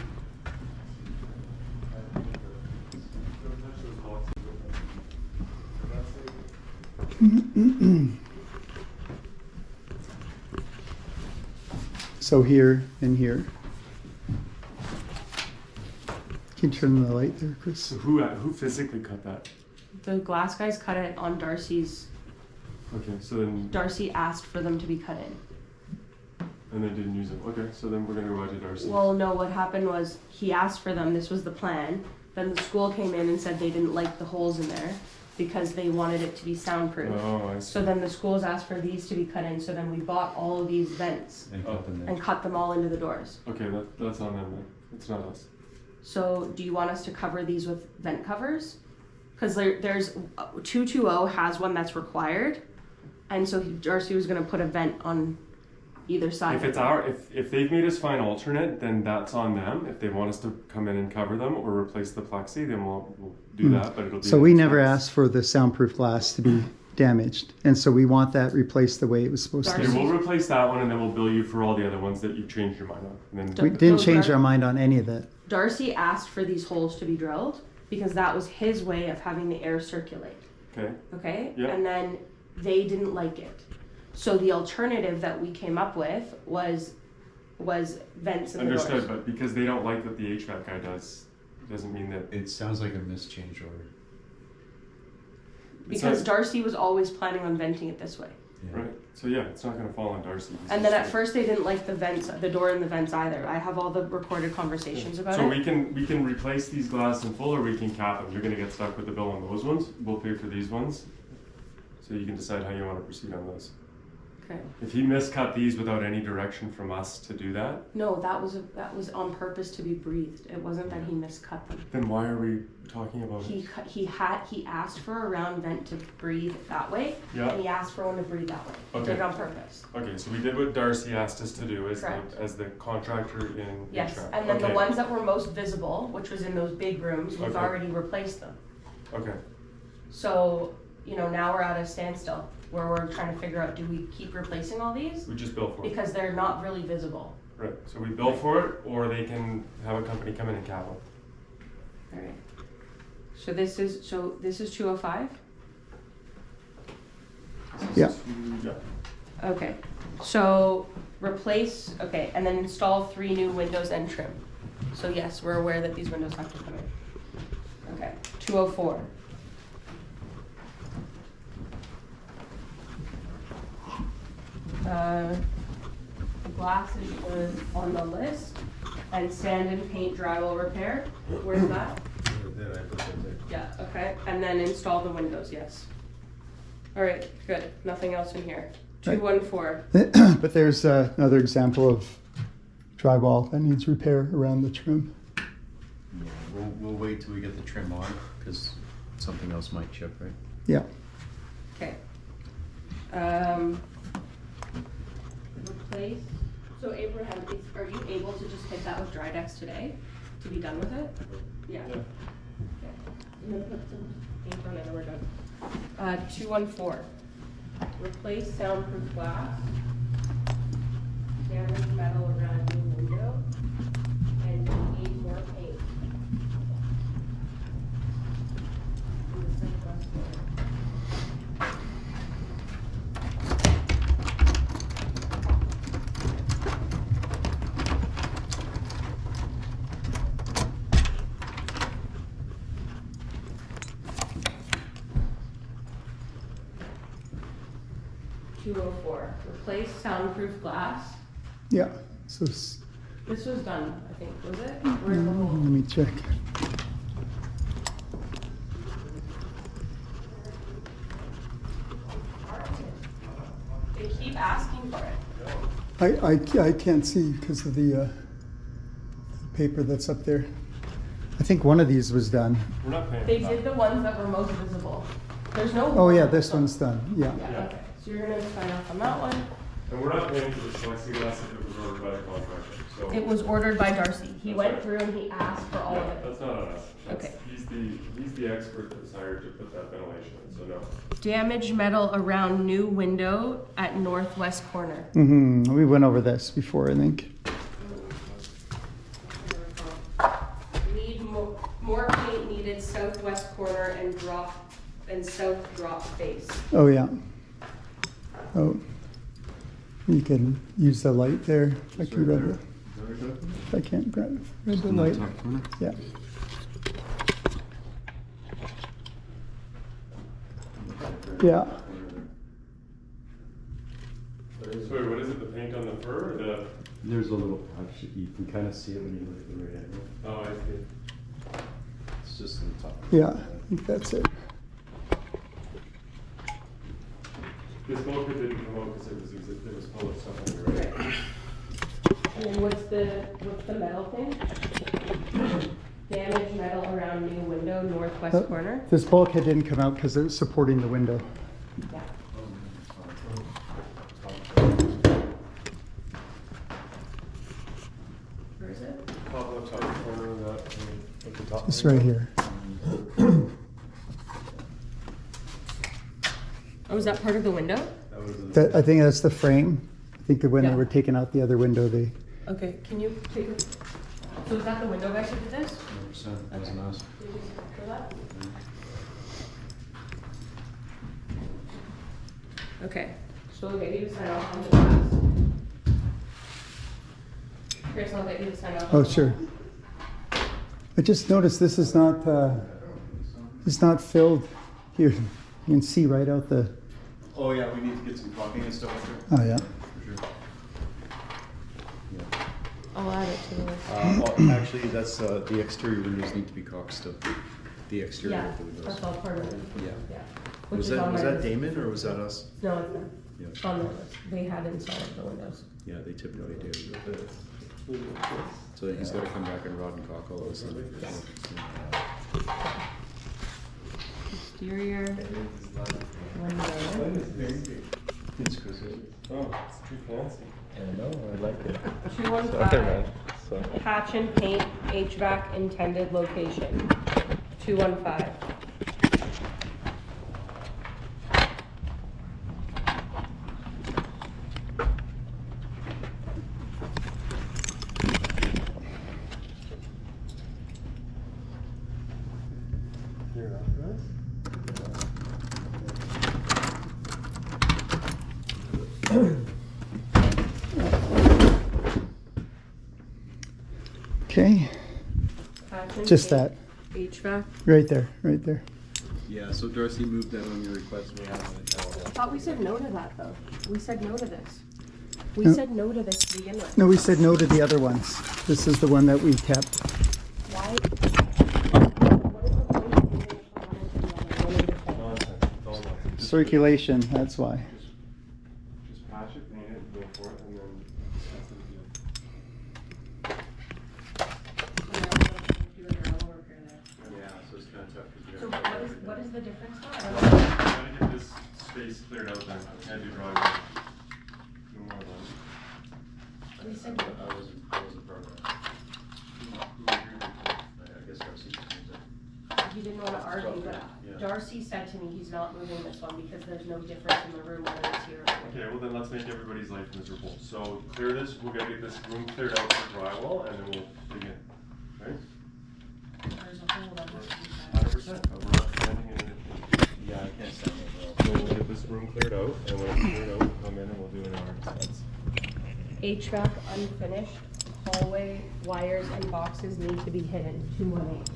So here and here. Can you turn the light there, Chris? So who physically cut that? The glass guys cut it on Darcy's. Okay, so then, Darcy asked for them to be cut in. and they didn't use them. Okay, so then we're gonna go back to Darcy. Well, no, what happened was he asked for them, this was the plan. Then the school came in and said they didn't like the holes in there because they wanted it to be soundproof. Oh, I see. So then the schools asked for these to be cut in, so then we bought all of these vents And cut them there. and cut them all into the doors. Okay, that's on them then. It's not us. So do you want us to cover these with vent covers? Because there's 220 has one that's required, and so Darcy was gonna put a vent on either side. If it's if they've made us find alternate, then that's on them. If they want us to come in and cover them or replace the plexi, then we'll do that. But it'll be So we never expense. asked for the soundproof glass to be damaged, and so we want that replaced the way it was supposed to Okay, be. Darcy- we'll replace that one and then we'll bill you for all the other ones that you've changed your mind on. And then We Don't- didn't Those change are- our mind on any of that. Darcy asked for these holes to be drilled because that was his way of having the air circulate. okay, Okay? Yeah. And then they didn't like it. So the alternative that we came up with was vents in the understood. doors. But because they don't like what the HVAC guy does, doesn't mean that. It sounds like a missed change order. It's Because not- Darcy was always planning on venting it this way. Yeah. Right. So yeah, it's not gonna fall on Darcy. It's And then just at first they didn't like the vents, the door and the vents either. I have all the recorded conversations about So it. we can replace these glass in full, or we can cap them. You're gonna get stuck with the bill on those ones. We'll pay for these ones. So you can decide how you want to proceed on those. Okay. If he miscut these without any direction from us to do that, No, that was on purpose to be breathed. It wasn't that he miscut them. then why are we talking about it? He asked for a round vent to breathe that way, Yeah. and he asked for one to breathe that way. He Okay. did it on purpose. Okay, so we did what Darcy asked us to do Correct. as the contractor in Yes, HVAC. and then Okay. the ones that were most visible, which was in those big rooms, we've Okay. already replaced them. Okay. So, now we're at a standstill where we're trying to figure out, do we keep replacing all these? We just bill for it. Because they're not really visible. Right. So we bill for it, or they can have a company come in and cap them. Alright. So this is 205? Yeah. Yeah. Okay. So replace, okay, and then install 3 new windows and trim. So yes, we're aware that these windows have to come in. Okay, 204. Glasses was on the list, and sand and paint drywall repair. Where's that? There, I put that there. Yeah, okay, and then install the windows, yes. All right, good, nothing else in here. Right. 214, But there's another example of drywall that needs repair around the trim. We'll wait till we get the trim on, because something else might chip, right? Yeah. okay. Replace, so Abraham, are you able to just hit that with Drydex today, to be done with it? Yeah. Yeah. Okay. I'm gonna put some ink on it and we're done. 214, replace soundproof glass, damaged metal around new window, and we need more paint. In the southwest corner. Replace soundproof glass. Yeah. So This was done, I think, was it? Where's the let hole? me check. They keep asking for it. I can't see because of the paper that's up there. I think one of these was done. We're not paying. They for did the ones that were most visible. There's no. Oh, yeah, this one's done, yeah. Yeah, okay, so you're gonna sign off on that one. And we're not paying for the plexiglass if it was ordered by the contractor, so. It was ordered by Darcy. He went through and he asked for all of Yeah, it. that's not on us. That's- Okay. He's the expert that's hired to put that ventilation in, so no. Damaged metal around new window at northwest corner. We went over this before, I think. Need more paint needed southwest corner and south drop face. Oh, yeah. Oh, you can use the light there. If I can grab it. If I can't grab the In that light. top corner? Yeah. Yeah. Sorry, what is it, the paint on the fur or the? There's a little patch, you can kind of see it when you look at the right angle. Oh, I see. It's just in the top. Yeah, I think that's it. This bulkhead didn't come out because it was full of stuff on the right. Right. And then what's the metal thing? Damaged metal around new window, northwest corner. This bulkhead didn't come out because it was supporting the window. Yeah. Where is it? Top left top corner of that, at the top. It's right here. Oh, is that part of the window? That, I think that's the frame. I think that when they Yeah. were taking out the other window, they. Okay, can you take a, so is that the window guys who did this? 100%, wasn't us. Did you just for that? Okay, so we'll get you to sign off on the glass. Chris, I'll get you to sign off. Oh, sure. I just noticed this is not. It's not filled here. You can see right out the. Oh yeah, we need to get some caulking and stuff like that. Oh yeah. For sure. I'll add it to the list. Well, actually, that's, the exterior windows need to be caulked still. The exterior Yeah, of the windows. that's all part of it. Yeah. Yeah. Which Was is on that my list. Damon or was that us? No, it's not. Yeah. It's on the list. They had installed the windows. Yeah, they typically do. So he's gotta come back and rod and caulk all those things. Exterior window. It's Chris. Oh, it's too fancy. I know, I like it. 215. man. So. Patch and paint HVAC intended location. 215. Here, after this? Okay. Patch and Just paint that. HVAC. Right there. Right there. Yeah, so Darcy moved that on your request. I thought we said no to that though. We said no to this. We No. said no to this to begin with. No, we said no to the other ones. This is the one that we kept. Why? Nonsense, it's all nonsense. Circulation. That's why. Just patch it, paint it, go for it, and then discuss the deal. Yeah, so it's kinda tough because So what is the difference now? I don't know. Gotta get this space cleared out then, can't do driveway. No more of that. We said I wasn't programmed. I guess Darcy just moved it. he didn't want to argue, but Yeah. Darcy said to me he's not moving this one because there's no difference in the room whether it's here or Okay, well then let's make everybody's life miserable. So clear this, we're gonna get this room cleared out for drywall and then we'll begin, right? there's a hole that has to be patched. 100%, but we're not standing in it. Yeah, I can't stand it. So we'll get this room cleared out and when it's cleared out, we'll come in and we'll do an hour expense. HVAC unfinished, hallway wires and boxes need to be hidden. 218.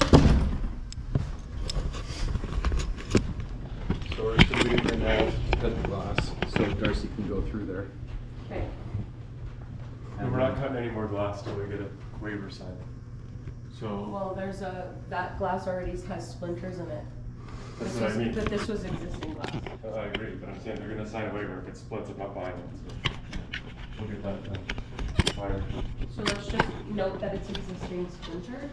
Storage to leave and now. Cut the glass, so Darcy can go through there. Okay. And we're not cutting any more glass till we get a waiver signed. So, Well, that glass already has splinters in it. that's This what I was- mean. But this was existing glass. I agree, but I'm saying they're gonna sign a waiver if it splits, I'm not buying it, so. We'll get that done. Fire. So let's just note that it's existing splinter.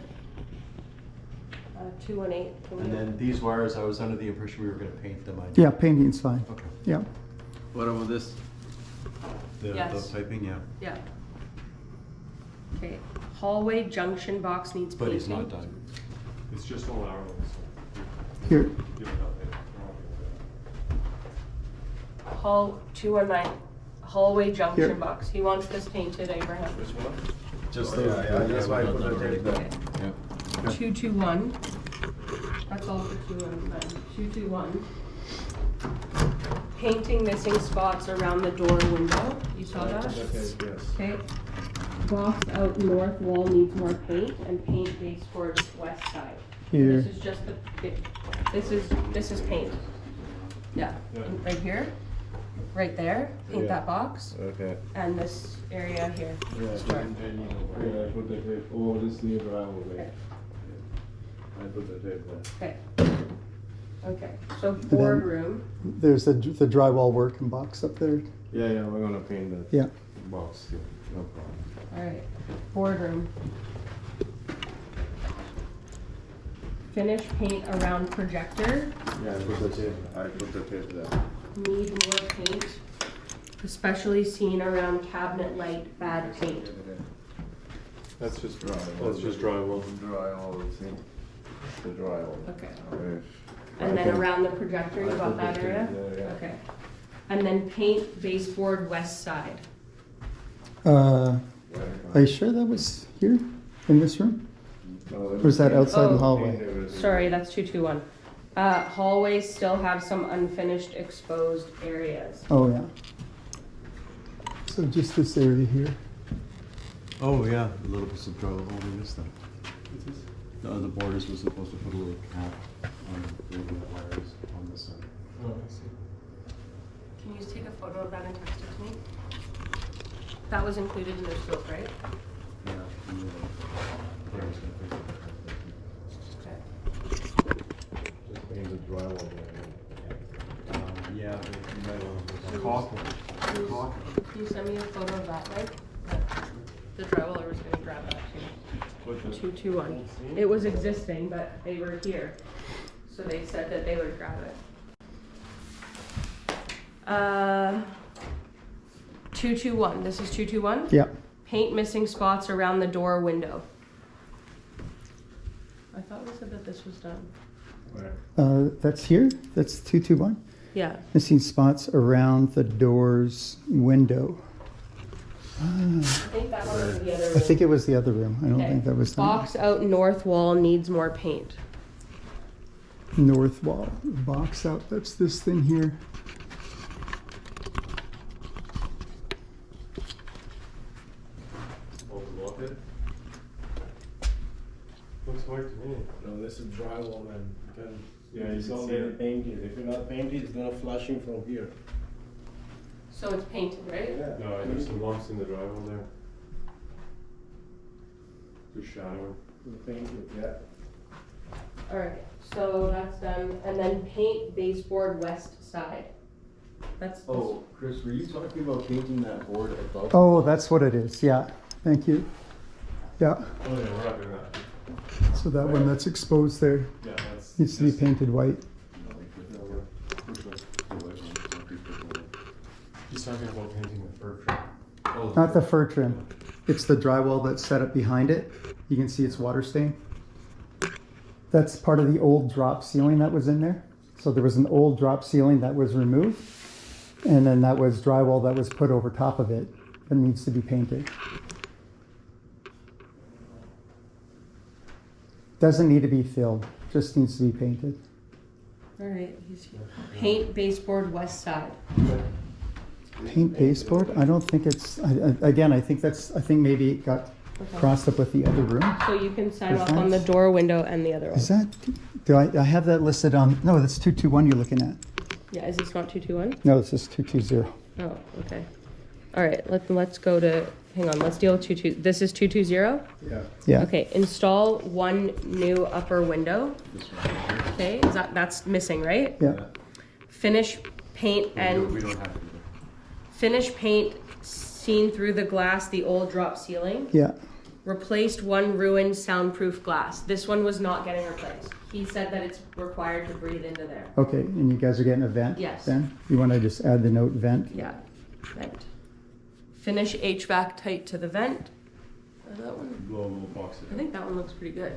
218. Can we- And then these wires, I was under the impression we were gonna paint them. Yeah, painting's fine. Okay. Yeah. What about this? Yes. The piping, yeah. Yeah. Okay, hallway junction box needs But painting. he's not done. It's just allowable. Here. You don't have it. Hall 219, hallway junction Here. box. He wants this painted, Abraham. Which one? Just Oh, yeah, that's why I put the tape there. Okay. Yeah. 221. That's all for 219. 221. Painting missing spots around the door window. You saw that? Yes. Okay. Box out north wall needs more paint and paint baseboard west side. Here. This is just this is paint. Yeah. Yeah. Right here. Right there. Paint Yeah. that box. Okay. And this area here. Yeah, Start. I put the tape. Oh, this new gravel Okay. there. I put the tape there. Okay. Okay. So boardroom. There's the drywall working box up there. Yeah, we're gonna paint that Yeah. box too. No problem. All right. Boardroom. Finish paint around projector. Yeah, I put the tape. I put the tape there. Need more paint. Especially seen around cabinet light, bad paint. That's just Drywall. That's just drywall. Drywall, see? The drywall. Okay. Okay. And then around the projector, you I got put that the area? tape there, yeah. Okay. And then paint baseboard west side. Are you sure that was here in this room? Or is that outside in the hallway? Sorry, that's 221. Hallways still have some unfinished exposed areas. Oh, yeah. So just this area here. Oh, yeah, a little bit of drywall, we missed that. The borders was supposed to put a little cap on the wires on this side. Oh, I see. Can you just take a photo of that and text it to me? That was included in the scope, right? Yeah. and the borders gonna fix Okay. Just paint the drywall there. it. Yeah, but you might want to. Caulk. Can you send me a photo of that, Mike? The drywall, I was gonna grab that too. What the- 221. It was existing, but they were here. So they said that they would grab it. 221, this is 221? Yeah. Paint missing spots around the door window. I thought we said that this was done. Where? That's here? That's 221? Yeah. Missing spots around the door's window. I think that one was the other room. I think it was the other room. I don't Okay. think that was the Box out north wall needs more paint. north wall. Box out. That's this thing here. Looks white to me. No, this is drywall, man. You can, Yeah, you it's can see already it. painted. If you're not painted, it's gonna flushing from here. So it's painted, right? Yeah. No, there's some lumps in the drywall there. Just shadowing. Painted, yeah. Alright, so that's done. And then paint baseboard west side. That's. Oh, Chris, were you talking about painting that board above? Oh, that's what it is. Yeah. Thank you. Yeah. Oh yeah, we're not doing that. So that one that's exposed there Yeah, that's. needs to be painted white. He's talking about painting the fir tree. Oh, Not the fir trim. It's the drywall that's set up behind it. You can see it's water stained. That's part of the old drop ceiling that was in there. So there was an old drop ceiling that was removed. And then that was drywall that was put over top of it that needs to be painted. Doesn't need to be filled, just needs to be painted. Alright, paint baseboard west side. Paint baseboard? I don't think it's, again, I think maybe it got Okay. crossed up with the other room. So you can sign Is off on the that- door window and the other one. Is that, do I have that listed on, no, that's 221 you're looking at. Yeah, is this not 221? No, this is 220. Oh, okay. Alright, let's go to, hang on, let's deal with this is 220? Yeah. Yeah. Okay, install one new upper window. Okay, that's missing, right? Yeah. Finish paint and We don't have to. finish paint seen through the glass, the old drop ceiling. Yeah. replaced one ruined soundproof glass. This one was not getting replaced. He said that it's required to breathe into there. Okay, and you guys are getting a vent? Yes. Then? You want to just add the note vent? Yeah, vent. Finish HVAC tight to the vent. That one, Blow a little box I think that one looks pretty good.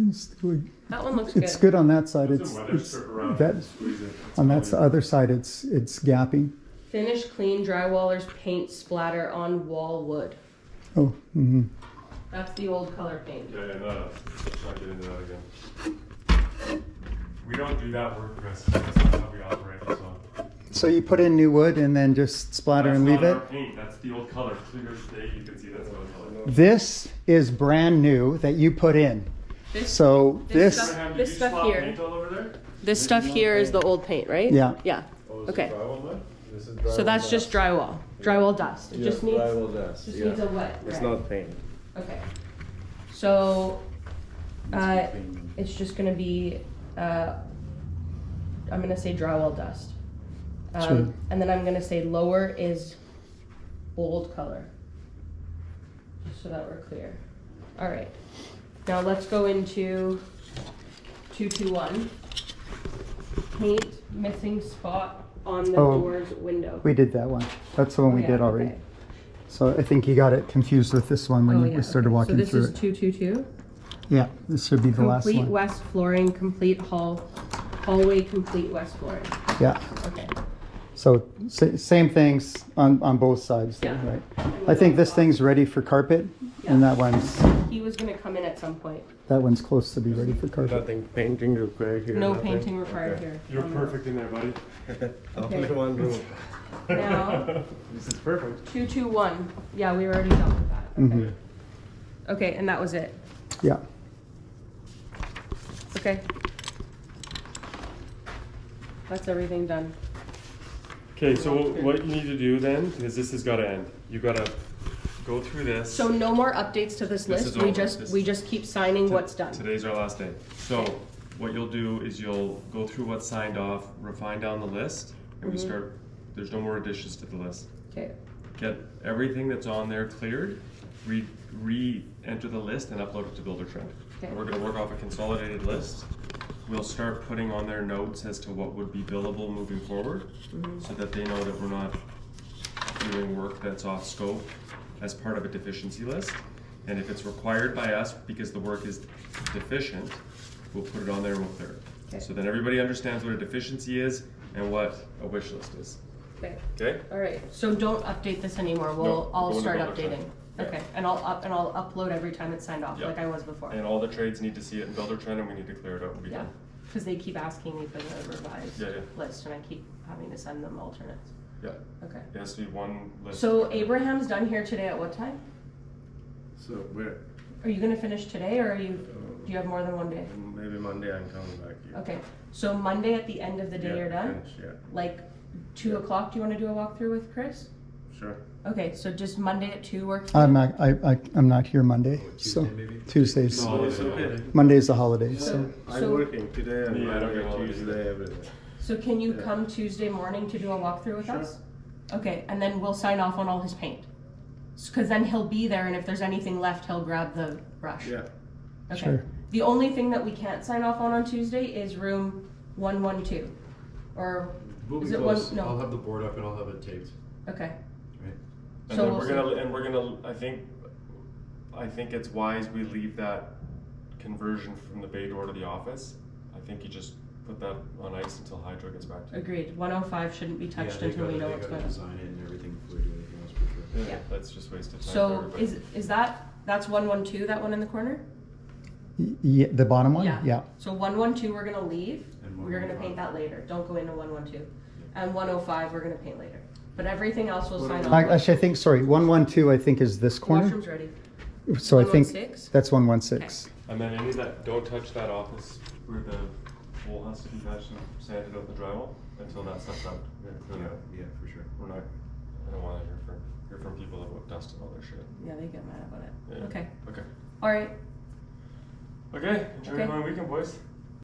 It's good. That one looks good. It's good on that side. Put It's some weather strip around that it, squeeze it. It's on that probably- other side. It's gapping. Finish clean drywallers paint splatter on wall wood. Oh, mm-hmm. That's the old color paint. Yeah, no, let's not get into that again. We don't do that work, Chris. That's not how we operate, so. So you put in new wood and then just splatter That's and leave not it? our paint, that's the old color. Clear as day, you can see that's old color. This is brand new that you put in. So This this, stuff- Abraham, did this you stuff swap here. paint all over there? This stuff here is the old paint, right? Yeah. Yeah. Oh, is Okay. it drywall then? This is So drywall that's dust. just drywall dust. It Yeah, just needs drywall dust. just Yeah. needs a wet. It's rag. not paint. Okay. So it's just gonna be I'm gonna say drywall dust. Sure. And then I'm gonna say lower is bold color. Just so that we're clear. All right. Now let's go into 221. Paint missing spot on the Oh. door's window. we did that one. That's the one we Oh, yeah, did already. okay. So I think you got it confused with this one when Oh, we yeah, started okay. walking So through this it. is 222. Yeah, this should be the last Complete one. west flooring, complete hallway, complete west flooring. Yeah. Okay. So same things on both sides there, Yeah. right? I think this thing's ready for carpet and Yeah. that He was gonna come in at some point. one's close to be ready for carpet. Nothing painting required here. No nothing. painting required Okay. here. You're perfect in there, buddy. Okay. Only one room. Now, This is perfect. 221. Yeah, we already dealt with that. Okay. Mhm. Okay, and that was it. Yeah. Okay. That's everything done. Okay, so what you need to do then, is this has gotta end. You gotta go through this. So no more updates to this This list. is We over. just This- we just keep signing what's done. Today's our last day. So what you'll do is you'll go through what's signed off, refine down the list, and we Mm-hmm. start, there's no more additions to the list. Okay. Get everything that's on there cleared, re-enter the list and upload it to Builder-Trend. Okay. We're gonna work off a consolidated list. We'll start putting on their notes as to what would be billable moving forward, so that they know that we're not doing work that's off scope as part of a deficiency list. And if it's required by us because the work is deficient, we'll put it on there and we'll clear it. Okay. So then everybody understands what a deficiency is and what a wish list is. Okay. Okay? All right. So don't update this anymore. I'll go into start Builder-Trend. updating. Yeah. Okay. And I'll upload every time it's signed off, Yeah. like I was before. And all the trades need to see it in Builder-Trend and we need to clear it out and be Yeah. done. Because they keep asking me for the revised Yeah, yeah. list, and I keep having to send them alternates. Yeah, Okay. it has to be one list. So Abraham's done here today at what time? So where? Are you gonna finish today, or do you have more than one day? Maybe Monday I'm coming back here. Okay, so Monday at the end of the day Yeah, you're done? finish, yeah, Like 2 o'clock, do you wanna do a walkthrough with Chris? sure. Okay, so just Monday at 2 works? for I'm you? not, I'm not here Monday, so Tuesday maybe? Tuesdays. No, it's okay. Monday's a holiday, so. I'm So- working today and Yeah, I don't get Monday, holidays Tuesday, every day. So can you Yeah. come Tuesday morning to do a walkthrough with us? Okay, and then we'll sign off on all his paint. Cause then he'll be there, and if there's anything left, he'll grab the brush. Yeah, Okay. Sure. The only thing that we can't sign off on Tuesday is room 112. Or We'll is be it close. one? No. I'll have the board up and I'll have it taped, Okay. right? And So then we'll we're gonna, I think it's wise we leave that conversion from the bay door to the office. I think you just put that on ice until Hydro gets back to you. Agreed. 105 shouldn't be touched they until we know they what's gotta going on. design it and everything before we do anything else for sure. Yeah. That's just wasted time for So everybody. is that's 112, that one in the corner? Yeah, the bottom one? Yeah. Yeah. So 112 we're gonna leave. And We're gonna 105. paint that later. Don't go into 112. And 105 we're gonna paint later. But everything else will sign off. Actually, I think, sorry, 112 I think is this corner. Washroom's ready. So I think 116? that's 116. And then any of that, don't touch that office where the hole has to be patched and sanded out the drywall until that stuff's out. We're gonna clean it out. Yeah, for sure. We're not, I don't wanna hear from people about dust and all their shit. Yeah, they get mad about it. Yeah. Okay. Okay. All right. Okay, enjoy Okay. my weekend, boys.